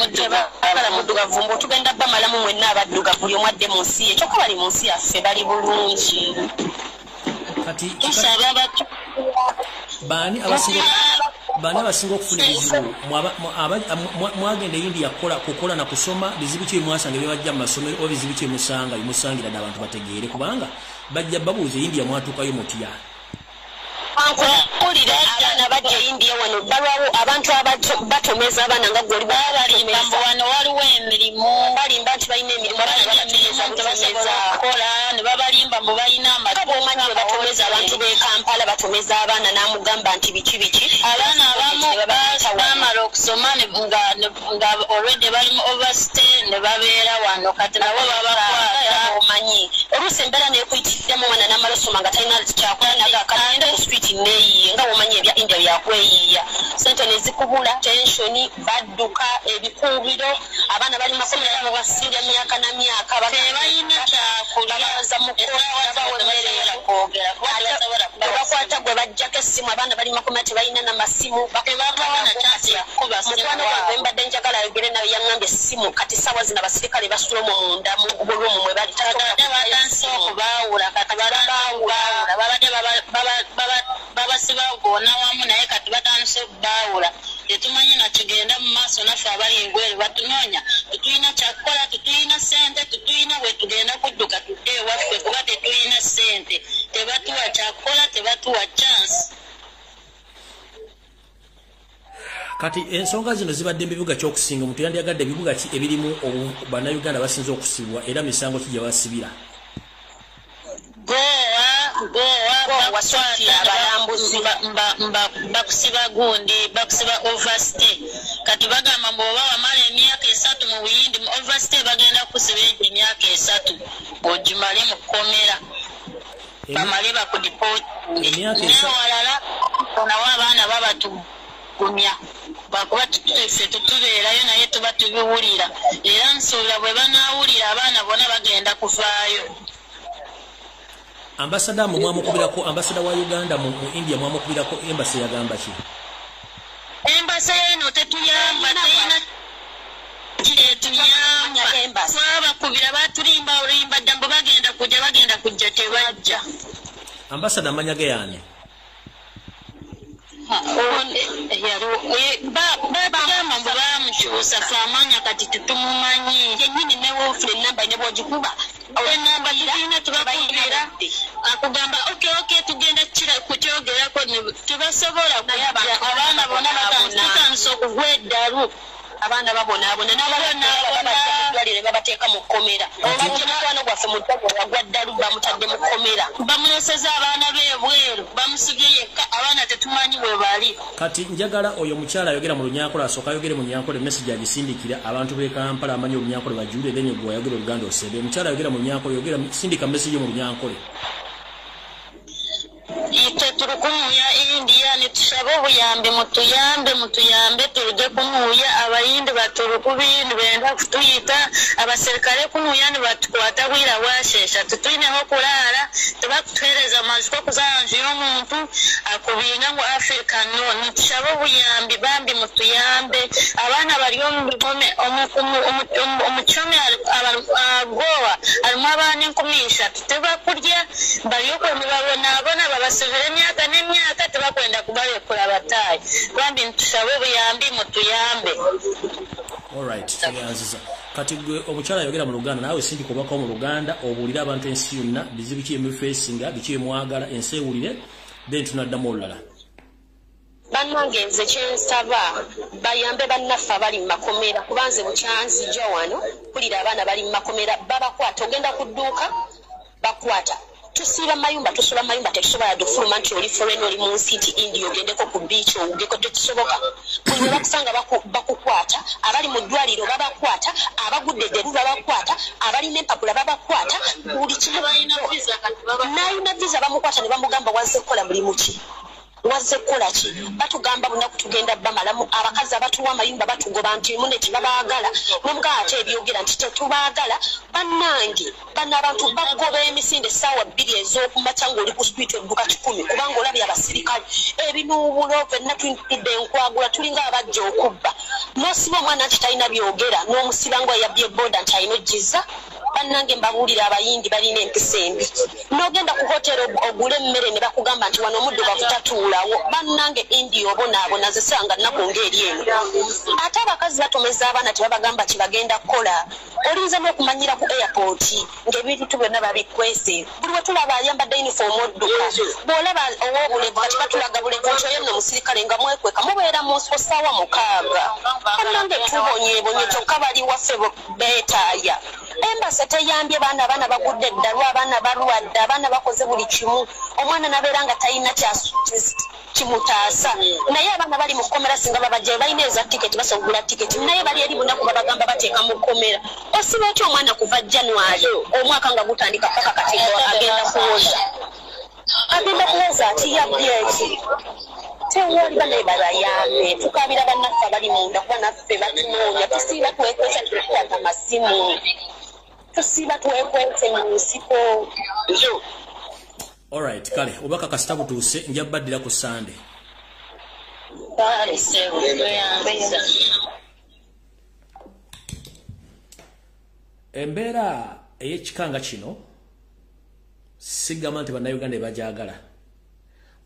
muddugavu mbu tugenda bamalamu mwenna abaddugavu buli omwadde mu nsi ye kyokka bali mu nsi yaffe bali bulungi kati tusaba abantu bani abasinga okufuna ebizibu mwagenda India kukola na kusoma bizibu ki mwasanga byabajja mu masomero oba bizibu ki musanga bimusangira abantu bategeere kubanga bajja babuuze India mwatukayo mutya Kulira abaana bajja India wano balwawo abantu batomeza abaana nga goli balimba wano waliwo emirimu balimba nti balina emirimu babatomeza kola ne babalimba mu balina omanyi bwe batomeza abantu b'e Kampala batomeza abaana n'amugamba nti biki abaana abamu bamala okusoma nga already bali mu overstay ne babeera wano kati nabo babakwata omanyi oluusi embeera neekuyitiramu omwana n'amala osoma nga talina kyakola naga kagenda ku street neeyiye nga womanyi ebya India byakweyiiya sente ne zikubula tensioni badduka ebikuubiro abaana bali makomera mu basinga myaka na myaka tebalina kyakulaaza mu bakwata gwe bajjako essimu abaana bali makomera tebalina n'amasimu mukwano wange mbadde njagala ayogere nayo yaŋŋambye essimu kati ssaawa zino abasirikale basula omwo munda mu bulumu mwe bali batanse okubaawula kati babaawula babadde babasiba goona wamu naye kati batandise okubaawula tetumanyi nakigenda mu maaso naffe abali ebweru batunoonya tetulina kyakukola tetulina ssente tetulina bwe tugenda kudduka tudde ewaffe kuba tetulina ssente tebatuwa kyakukola tebatuwa chance kati ensonga zino zibadde ebibuga ky'okusinga omuntu yandiyagadde ebibuga ki ebirimu bannayuganda basinze okusibwa era misango ki gye basibira bakusiba gundi bakusiba overstay kati bagamba bw'oba wamala emyaka 3 mu buyindi mu overstay bagenda kusiba emyaka 3 ogimale mu kkomera bamale bakudipoti newalala onawo abaana babatugumya bakuba ffe tutubeerayo naye tuba tubiwulira era nsuubira bwe banaawulira abaana bonna bagenda kuvaayo ambasada mwamukubirako ambasada wa Uganda mu India mwamukubirako embassy yagamba ki embassy eno tetuyamba teyina tuyamba twabakubira batulimba olimba ddambo bagenda kujja tebajja ambasada amanyage yaani bagamba mbu bamukyusa twamanya kati tetumumanyi yennyini newofuna enamba ne bwogikuba enamba tulina tubakubira akugamba okay tugenda kukyogerako tebasobola kujja abaana bonna batandise okugwa eddalu abaana babonaabona n'abalwalire babateeka mu kkomera obajja mukwano gwaffe muddago wagwa ddalu bamutadde mu kkomera bamuneseza abaana b'ebweru bamusibye yekka abaana tetumanyi bwe bali kati njagala oyo mukyala ayogera mu Lunyankole asooka ayogere mu Lunyankole message agisindikira abantu b'e Kampala amanyi Olunyankole bajjule then gwe ayogera Oluganda osebe mukyala ayogera mu Lunyankole yogera sindika message mu Lunyankole ite turukumuya India nitusaba obuyambi mutuyambe tuluje kumuya abayindi baturukubindi benda kutuyita abaserikale kumuya ni batukwata bwira bwashesha tutwineho kulala tubakutwereza amaziko kuzanjira omuntu akubinga ngo Africa no nitusaba obuyambi bambi mutuyambe abaana bali omukome omuchome agowa alimu abaana 10 tutebakulya bali okwemibabona abana babasubira emyaka n'emyaka tebakwenda kubalekula batayi bambi ntusaba obuyambi mutuyambe. Alright, tuyanziza kati gwe omukyala ayogera mu Luganda naawe sindi kubako mu Luganda obulira abantu ensi yonna bizibu ki emufacinga biki emwagala ensi ewulire then tunaddamu olulala. Bannange nze kyensaba bayambe bannaffe abali mu makomera kubanze bukyanzija wano kulira abaana bali mu makomera babakwata ogenda ku dduuka bakwata tusiba mayumba tusula mayumba tetusobola dufuluma nti oli foreign oli mu city India ogendeko ku beach owugeko tekisoboka bwe bakusanga bakukwata abali mu ddwaliro babakwata abagudde edderu babakwata abali n'empapula babakwata buli kimu nayina visa bamukwata ne bamugamba wazze kukola mulimu ki wazze kukola ki batugamba bunaku tugenda bamalamu abakazi abatuwa amayumba batugoba nti mune tebabaagala n'omugaa ate ebyogera nti tetubaagala bannange bano abantu bagoba emisinde essaawa 2 ez'okumakya ng'oli ku street edduka 10 kubanga olabye abasirikale ebinuubulo fenna tutudde enkwagula tulinga abajja okubba n'osiba omwana nti talina byogera n'omusiba ngo yabbye boda nti alina ojjiza bannange mbabuulira abayindi balina empisa embi n'ogenda ku hotero ogule emmere ne bakugamba nti wano omuddugavu tatuulawo bannange India obonaabona zisanga nnaku ng'eri eno ate abakazi batomeza abaana tebabagamba kibagenda kukola olinza n'okumanyira ku airport ng'ebintu byonna babikwese buli we tulaba ayambadde uniform odduka bw'olaba ow'obulevu kati batulaga bulevu nti oyo nno musirikale nga mwekweka mubeera mu ssaawa 6 bannange tubonyeebonye kyokka bali waffe beetaaya embasa teyambye abaana bagudde eddalu abaana balwadde abaana bakoze buli kimu omwana nabeera nga talina kimutaasa naye abaana bali mu kkomera singa babajjayo balina eza tiketi basogula tiketi naye bali eri bunaku babagamba bateeka mu kkomera osiba otya omwana kuva January omwaka nga gutandika paka kati agenda kuwoza ati yabbye eki tewali banaye babayambe tukabira bannaffe abali munda kuba naffe batunoonya tusiiba twekwesa tukwata amasimu tusiiba twekwese mu nsiko. Alright, kale obaka kasita butuuse nja baddira ku Sunday. Embeera ey'ekikanga kino sigamba nti bannayuganda bajagala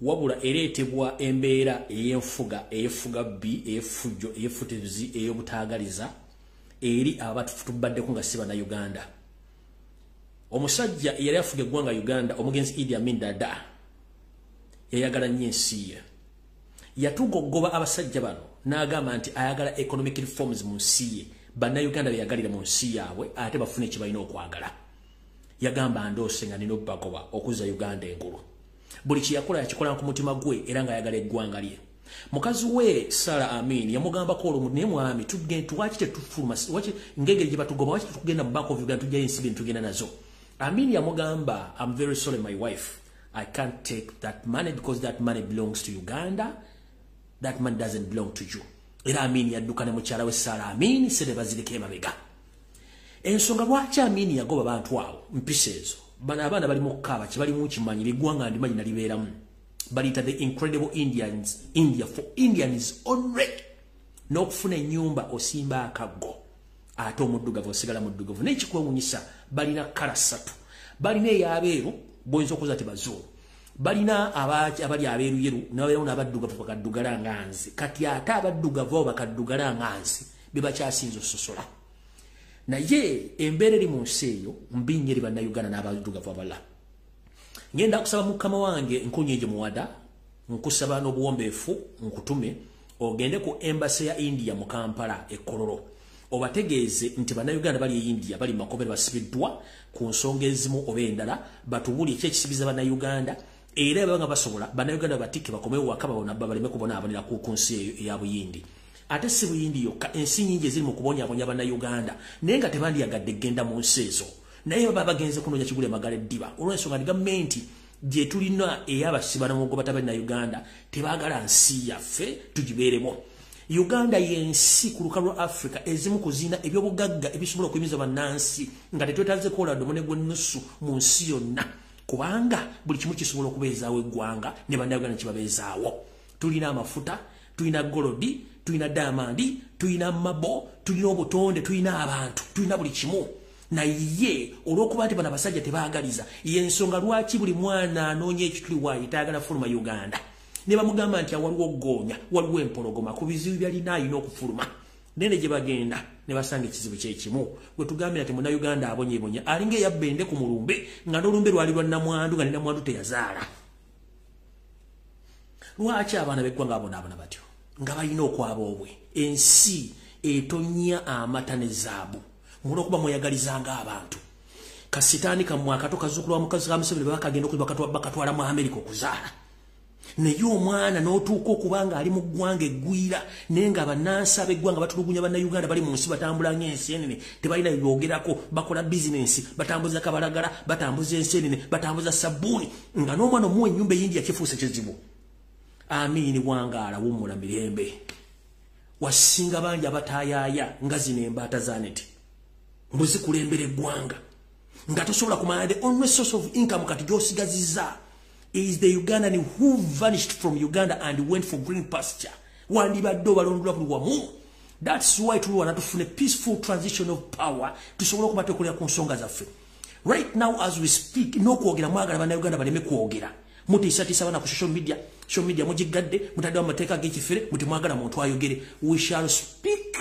wabula ereetebwa embeera ey'enfuga eyefuga bbi eyefujjo eyefutizi ey'obutaagaliza eri abatubaddeku nga si bannayuganda. Omusajja yali afuga eggwanga Uganda omugenzi Idi Amin Dada yayagala nnyo ensi ye yatugogoba abasajja bano n'agamba nti ayagala economic reforms mu nsi ye bannayuganda beyagalira mu nsi yaabwe ate bafune kye balina okwagala. Yagamba ndoose nga nina obbagoba okuzza Uganda engulu buli kyeyakola yakikola ku mutima gwe era nga ayagala eggwanga lye. Mukazi we Sara Amin yamugambako olwo naye mwami tuwaki tetufuluma ngengeri gye batugoba waki tetugenda mu Bank of Uganda tujjayo ensi bintu tugenda nazo. Amin yamugamba, I'm very sorry my wife, I can't take that money because that money belongs to Uganda, that money doesn't belong to you. Era Amin yadduka ne mukyala we Sara Amin sede bazirika emabega. Ensonga lwaki Amin yagoba abantu awo mpisa ezo bano abaana bali mu kkaaba kye balimu kimanyi liggwanga ndimanyi nalibeeramu baliyita the incredible India for Indians only n'okufuna ennyumba osimba akaggo ate omuddugavu osigala muddugavu n'ekikwewunyisa balina kkala 3 balina ey'abeeru boyinza okuza ti bazuulu balina abali abeeruyeru n'abeerawo n'abaddugavu bakaddugala nga nze kati ate abaddugavu abo bakaddugala nga nze be bakyasinza ososola. Naye embeera eri mu nsi eyo mbi nnyo eri bannayuganda n'abaddugavu abalala. Ngenda kusaba mukama wange nkunyeje muwada nkusaba n'obuwombeefu nkutume ogende ku embassy ya India mu Kampala ekololo obategeeze nti bannayuganda bali e India bali makobere basibiddwa ku nsonga ezimu oba endala batubuli ekisibiza bannayuganda era banga basobola bannayuganda batike bakomewo wakaba bona baleme kubona abanira ku nsi eya Buyindi. Ate si Buyindi yokka ensi nyingi eziri mu kubonyabonya bannayuganda naye nga tebandiyagadde genda mu nsi ezo naye baba bagenze kunoonya kigule magala eddiba olw'ensonga ndi gavumenti gye tulina ey'abasiba n'omugoba bannayuganda tebaagala nsi yaffe tugibeeremu. Uganda yensi ku lukalu lwa Africa ezimu kuzina ebyobugagga ebisobola okuyimiza bannansi nga tetwetaze kola domone gwennusu mu nsi yonna kubanga buli kimu kisobola okubeezaawo eggwanga ne bannayuganda kibabeezaawo. Tulina amafuta, tulina golodi, tulina diamandi, tulina mabo, tulina obutonde, tulina abantu, tulina buli kimu. Naye olw'okuba nti bano abasajja tebaagaliza y'ensonga lwaki buli mwana anoonya ekituli waayita ayagala fuluma Uganda. Ne bamugamba nti waliwo oggoonya waliwo empologoma ku bizibu byalina alina okufuluma nene gye bagenda ne basanga ekizibu kyekimu gwe tugambira nti munnayuganda abonyeebonya alinga eyabbende ku mulumbe nga n'olumbe lwali lwa nnamwandu nga ne nnamwandu teyazaala. Lwaki abaana b'eggwanga abonaabona batyo nga balina okwaba obwe ensi etonnya amata ne zaabu mulwokuba mweyagalizanga abantu kasitaani kammwe akato kazukulwa mukazi ka Museveni bakagenda bakatwala mu Amerika okuzaala naye omwana n'otuuka okubanga ali mu ggwanga eggwira naye nga bannansi ab'eggwanga batulugunya bannayuganda bali mu nsi batambula ng'ensenene tebalina byogerako bakola bizinensi batambuza kabalagala batambuza ensenene batambuza sabbuuni nga n'omwana omuwa ennyumba eyindi yakifuuse kizibu. Amin wangaala wummula mirembe wasinga bangi abataayaaya nga zino embaata zaneti mbuzikulembera eggwanga nga tosobola kumanya the only source of income kati gy'osigazizza is the Ugandan who vanished from Uganda and went for green pasture. Wandibadde balondolwa buli wamu That's why tulwana tufune peaceful transition of power tusobola okubate kulya ku nsonga zaffe. Right now as we speak n'okwogera mwagala bana Uganda baleme kwogera. Mutisatisa bana ku social media mujigadde mutadde amateeka g'ekifere muti mwagala muntu ayogere. We shall speak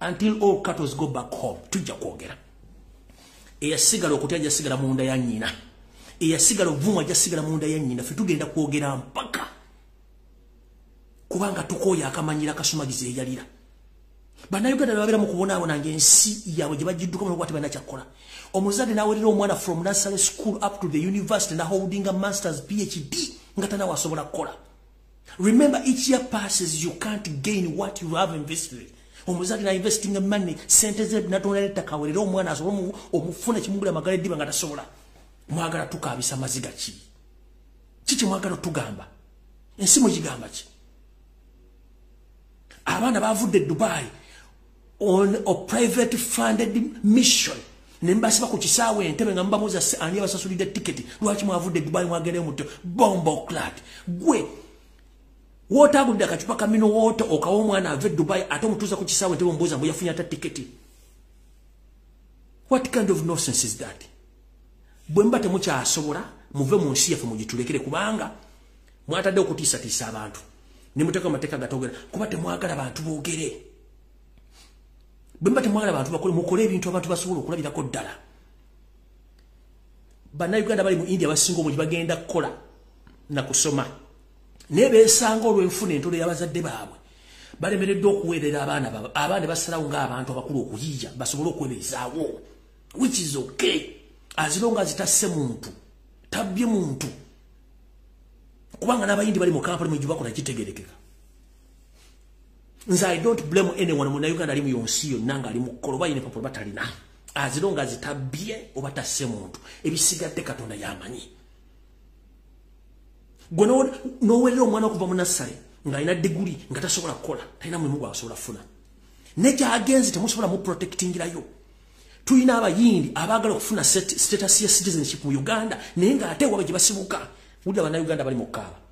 until all cattle go back home. Tujja kwogera. Eyasigala okutya jasigala munda ya nnyina. Eyasigala ovumwa jasigala munda ya nnyina. Ffe tugenda kwogera mpaka kubanga tukoya akamanyira kasumagize eyalira. Bana Uganda babera mu kubonabona ngensi yawe gye bagidduka mu kwati bana kyakola. Omuzadde nawerera omwana from nursery school up to the university na holding a master's PhD ngatana wasobola kola. Remember each year passes you can't gain what you have invested. Omuzadde na investing money senteze natonera takawerera omwana asobola omufuna kimugula magale diba ngatasobola. Mwagala tukabisa maziga ki. Kiki mwagala tugamba. Ensi mugigamba ki. Abana bavudde Dubai on a private funded mission. Nembasiba ku kisaawe Entebbe nga mbamuza ani abasasulidde ticket lwaki mwavudde Dubai mwagere muto bombo clat gwe wotagudde akacupa kamino woto okawo omwana ave Dubai ate omutuuza ku kisaawe Entebbe mbuuza mbu yafunye ata ticket. What kind of nonsense is that? Bwe mba temukyasobola muve mu nsi yaffe mugitulekere kubanga mwatadde okutiisatiisa abantu ne muteeka amateeka gatogera kuba temwagala abantu boogere. Bemba temwagala abantu bakole mukole ebintu abantu basobola okulabirako ddala. Bana Uganda bali mu India basinga obungi bagenda kukola na kusoma. Naye beesanga olw'enfuna entolo y'abazadde baabwe. Balemereddwa okuweerera abaana baabwe. Abaana basalawo ng'abantu abakulu okuyiiya basobole okwebeezaawo. Which is okay. As long as tasse muntu. Tabbye muntu. Kubanga n'abayindi bali mu kampala mu gibakola kitegerekeka. Nze I don't blame anyone mu Uganda ali mu yonsi yonna nga ali mu koloba yine papo batalina. As long as tabbye oba tasse muntu. Ebisigadde Katonda yamanyi. Gwe n'owerera omwana okuva mu nasale nga alina diguli nga tasobola kukola talina mulimu gw'asobola funa. Ne gy'agenze temusobola mu protectingirayo. Tulina abayindi abaagala okufuna status ya citizenship mu Uganda naye ng'ate wabe gye basibuka. Wulira bana Uganda bali mu kkaaba.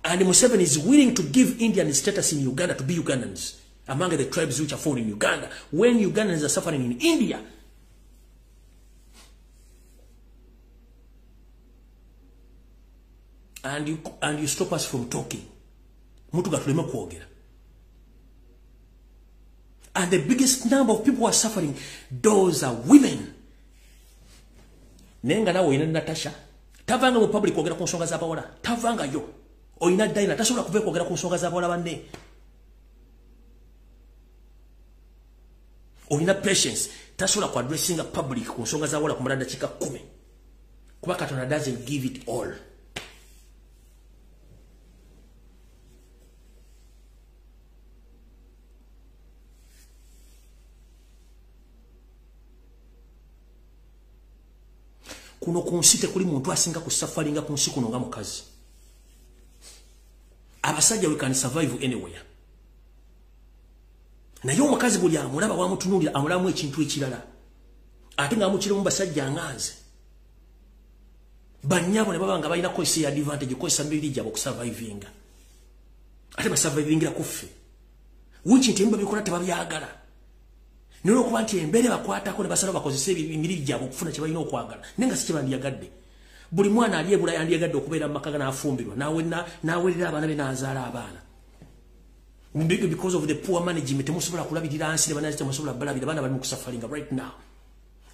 And Museveni is willing to give Indian status in Uganda to be Ugandans among the tribes which are found in Uganda when Ugandans are suffering in India. And you stop us from talking. Mutu gatulema kwogera. And the biggest number of people who are suffering, those are women. Nenga nawe ina Natasha. Tavanga mu public kwogera ku nsonga z'abawala. Tavanga yo. Oyina Daina tasobola kuva kwogera ku nsonga z'abawala banne. Oyina Patience tasobola ku addressinga public ku nsonga z'abawala kumala dakiika 10. Kuba Katonda doesn't give it all. Kuno kunsite kuli muntu asinga kusafaringa ku nsi kuno nga mukazi. Abasajja we can survive anywhere. Naye omukazi buli amulaba wamutunuulira amulamu ekintu ekirala. Ate nga amukira mu basajja nganze. Bannyabo ne baba nga balina kozesa advantage kozesa mbiri gyabo okusurvivinga. Ate basurvivingira kuffe. Winki nti mbabikola tebabyagala. Nino kuba nti embere bakwatako ne basala bakozesa emibiri gyabo okufuna kye balina okwagala. Nenga si kye bandyagadde. Buli mwana ali ebula yandyagadde okubeera mu maka n'afumbirwa. N'awerera abaana be n'azaala abaana. Because of the poor management temusobola kulabirira nsi ne banazi temusobola balabira abaana bali mu kusafaringa right now.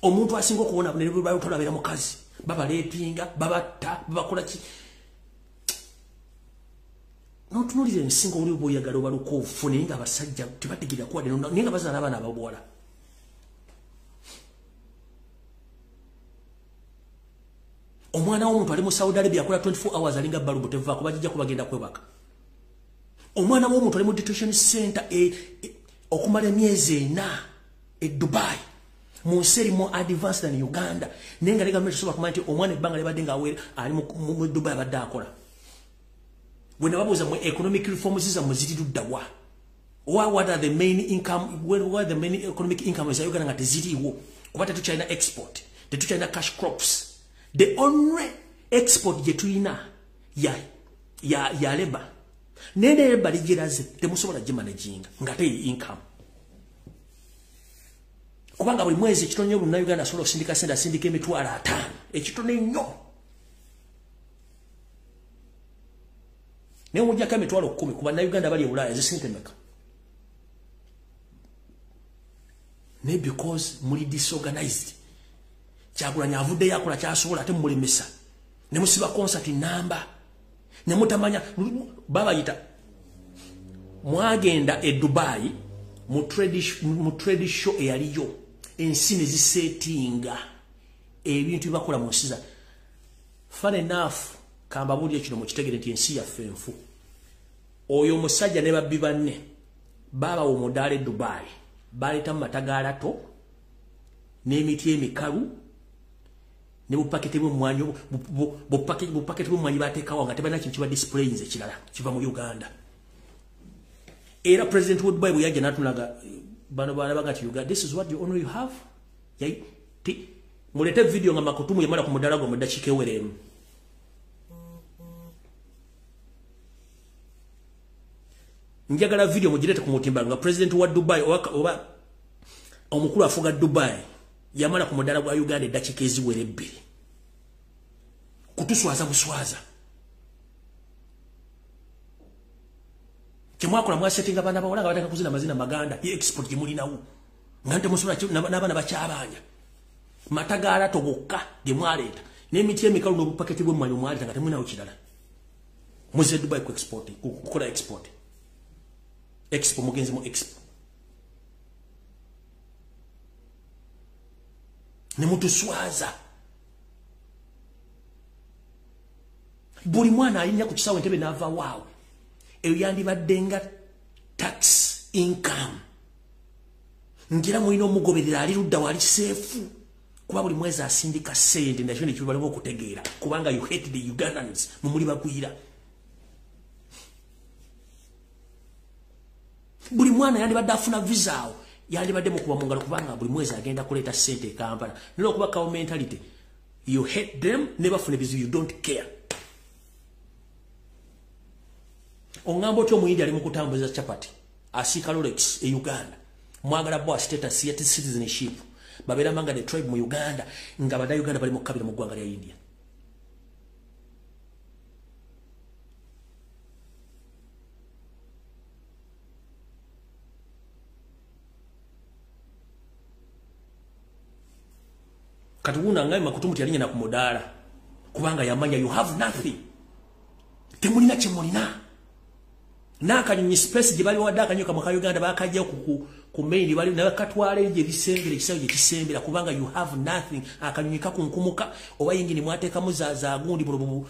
Omuntu asinga okuwona ne balabira mukazi. Babalepinga, babatta, babakola ki. N'otunuulira ensingo oli oba oyagala obaluka ofune nga abasajja tebategeera kuwadde naye nga bazaala abaana ababuwala. Omwana w'omuntu ali mu Saudi Arabia akola 24 hours alinga balubu tevaako bajja kubagenda kwebaka. Omwana w'omuntu ali mu detention center okumala emyezi 4 e Dubai. Mu nsi erimu advanced than Uganda. Naye nga ne gavumenti esobola kumanya nti omwana ebbanga libadde ng'aweera ali mu Dubai abadde akola. When babuuza mu economic reforms zammwe ziri ludda wa? What are the main income? What are the main economic incomes za Uganda nga teziriiwo? Kuba tetukyalina export, tetukyalina cash crops. The only export gye tulina ya labor. nene bali giraze temusobola gimanaging ngate income kubanga buli mwezi kitonye mu Uganda solo sindika senda sindika emitwalo 5 ekitone nnyo ne mujja ka emitwalo 10 kuba na Uganda bali Ulaya zisintemeka ne because muri disorganized kyagula nyavude yakola kyasobola ate mulimisa ne musiba concert number ne mutamanya baba yita mwagenda e Dubai mu trade show eyaliyo ensi ne zisetinga ebintu bakola mu nsiza fun enough kamba buli ekino mu kitegere nti ensi yaffe nfu oyo musajja ne babbi banne baba wo modale Dubai baleta matagalato n'emiti emikalu ne bupakete bw'omwanyi bupakete bw'omwanyi bateekawo nga tebana kintu kiba display nze kirala kiva mu Uganda era president would buy buyajja natulaga bano balabaga ti Uganda this is what you only have yai ti mulete video nga makutumu yamala ku mudalago mu dakika eweremu njagala video mujirete ku mutimba nga president wa Dubai oba omukulu afuga Dubai yamala ku mudalago wa Uganda dakika eziwere 2 kutuswaza buswaza kimwakola mwasettinga bana bawala nga bataka kuzina mazina maganda ye export gimuli nawo ngante musula n'abana bakyabanja matagala togokka gemwaleta n'emiti emikalu n'obupaketi bw'emmwanyi mwaleta nga temulinawo kirala muze Dubai ku export kukola export expo mugenzi mu expo ne mutuswaza buli mwana alinya ku kisawo entebe n'ava waawe eyo yandibaddenga tax income ngira mulina omugoberera ali ludda wali seefu kuba buli mwezi asindika sente ndakyo nekyo balimu okutegeera kubanga you hate the Ugandans mumuli bagwira buli mwana yandibadde afuna visa awo yandibadde mu kuba mu ngalo kubanga buli mwezi agenda kuleeta sente e Kampala nilo okuba kawo mentality you hate them never fune bizibu you don't care ongambo kyo muyindi ali mu kutambuza chapati asika Rolex e Uganda mwagala bo status ya citizenship babera manga the tribe mu Uganda nga bada Uganda bali mu kabira mu gwanga lya India katubuna ngai makutumu tyalinya na kumodala kubanga yamanya you have nothing temulina chemulina nakanyonyi space gibali wadaka nyoka mu Uganda bakajja ku main bali nakatwale je bisembere kisawo je kisembera kubanga you have nothing akanyonyi kakunkumuka oba yingini mwateka muzaza gundi bulobu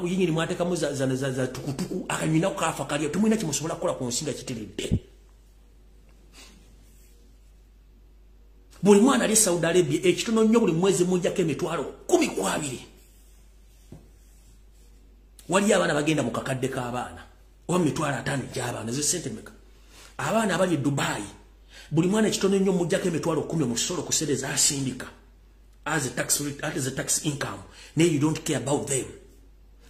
yingini mwateka muzaza tukutuku akanyonyi nakafa kali tumwina kimusobola kola ku nsinga kiteredde buli mwana ali Saudi Arabia ekitono nnyo buli mwezi mujja ke emitwalo 12 wali abana bagenda mu kakadde k'abaana oba mitwalo 5 gy'abaana ze sente meka abaana abali Dubai buli mwana ekitono nnyo mujja ke emitwalo 10 mu kisolo kusereza asindika as a tax income ne you don't care about them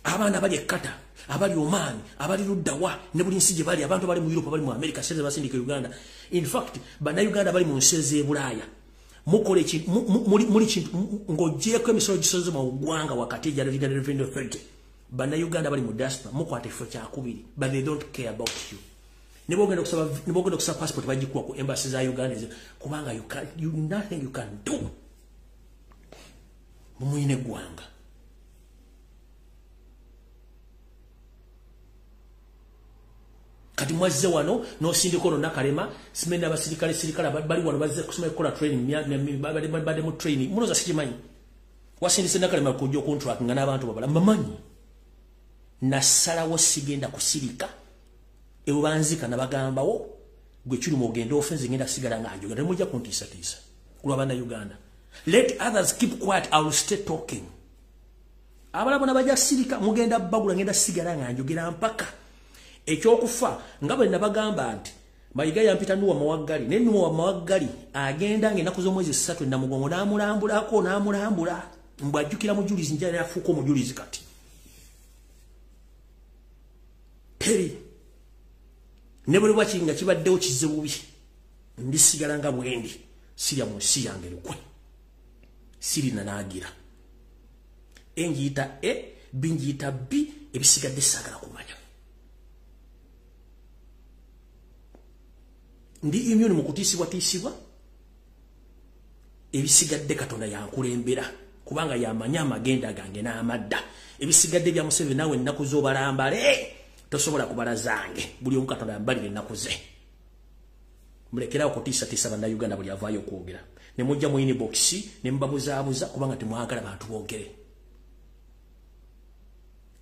abaana abali Qatar abali Oman abali Luddawa ne buli nsi gye bali abantu bali mu Europe bali mu America sereza basindika Uganda in fact bana Uganda bali mu nsi z'Ebulaya mukole muri kintu ngojeko emisolo gisoze mu gwanga wakati ya revenue authority bana Uganda bali mu diaspora mukwate fo kya kubiri but they don't care about you nibogenda kusaba passport bagikuwa ku embassy za Uganda kubanga you nothing you can do mumuyine gwanga kati mwazze wano no sindiko nakalema simenda abasirikale bali wano bazze kusoma ekola training bade mu training munoza sikimanyi wasindise nakalema kujjo contract ngana abantu babala mbamanyi nasala wasigenda kusirika ewe banzika nabagambawo gwe kiri mu ogenda offense ngenda sigala nganjo ganda mujja kuntisa kulwa bana Uganda let others keep quiet I will stay talking abalabona bajja sirika mugenda bagula ngenda sigala nganjo gira mpaka ekyokufa ngabwe nabagamba nti mayiga yampita nuwa mawagali ne nuwa mawagali agenda ngenda kuzo mwezi 3 na mugongo namulambula mbajukira mujulizi njana yafuko mujulizi kati peri ne bwe bwakinga kibaddewo kizibubi ndisigala nga bwendi sirya mu nsi yange lukwe siri nanaagira enjiyita e binjiyita b ebisigadde saagala kumanya ndi immune mu kutiisibwa ebisigadde Katonda yankulembera kubanga yamanya amagenda gange n'amadda ebisigadde bya Museveni nawe ennaku z'obalambale tosobola kubala zange buli omu Katonda yambalira ennaku ze mulekerawo kutiisatiisa bannayuganda buli avaayo okwogera ne mujja mu inbox ne mbabuzaabuza kubanga temwagala bantu boogere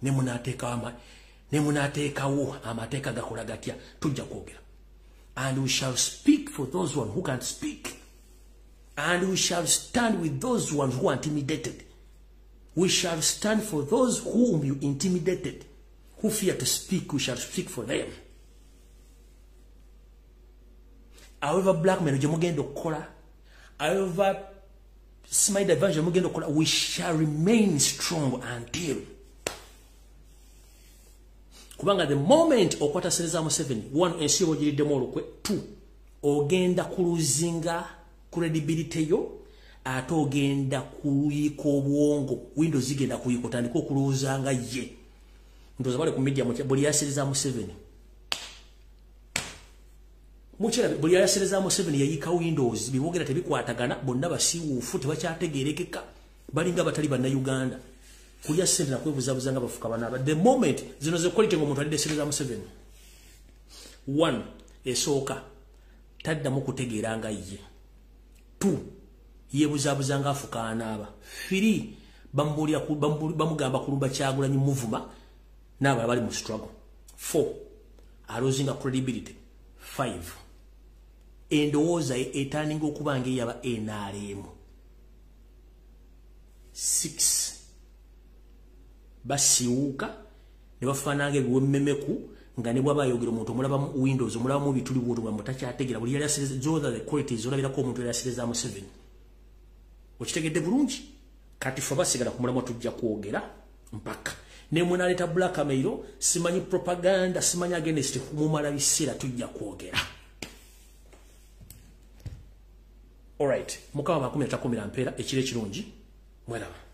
ne munaateekawo amateeka gakola gatya tujja kwogera and we shall speak for those one who can't speak and we shall stand with those ones who are intimidated. We shall stand for those whom you intimidated, who fear to speak. We shall speak for them. However, black men, however, smite evangel, we shall remain strong until. Kubanga the moment okwata Sereza Museveni, one ensibo jiri demolukwe, two, ogenda kuluzinga credibility yo ate ogenda kuyika obwongo Windows zigenda kuyika otandika okulowooza ye ndoza bale ku media buli yasereza Museveni muchera buli yasereza Museveni yayika Windows bibogera tebikwatagana bonna basiwufu tebakyategerekeka balinga batali banna Uganda kulya sente na kwebuzabuza nga bafuka banaba the moment zino ze quality ngomuntu alide sereza Museveni one esooka tadda mu kutegeeranga ye 2 yebuzabuza nga afuka anaaba 3 bamugamba kulumba Kyagulanyi muvuma n'aba bali mu struggle 4 alozinga credibility 5 endowooza etaninga okubanga eyaba NRM 6 basiwuka ne bafaananga ebiwemmemeku nga ne bwaba ayogera omuntu omulaba mu Windows omulaba mu bituli bw'otu nga mutakyategeera buli yali asereza zoza the qualities olabirako omuntu yali asereza Museveni okitegedde bulungi kati ffe basigala ku mulamwa tujja kwogera mpaka ne munaleeta blackmail simanyi propaganda simanyi against mumala biseera tujja kwogera alright mukama 13 mpeera ekiro ekirungi mwelaba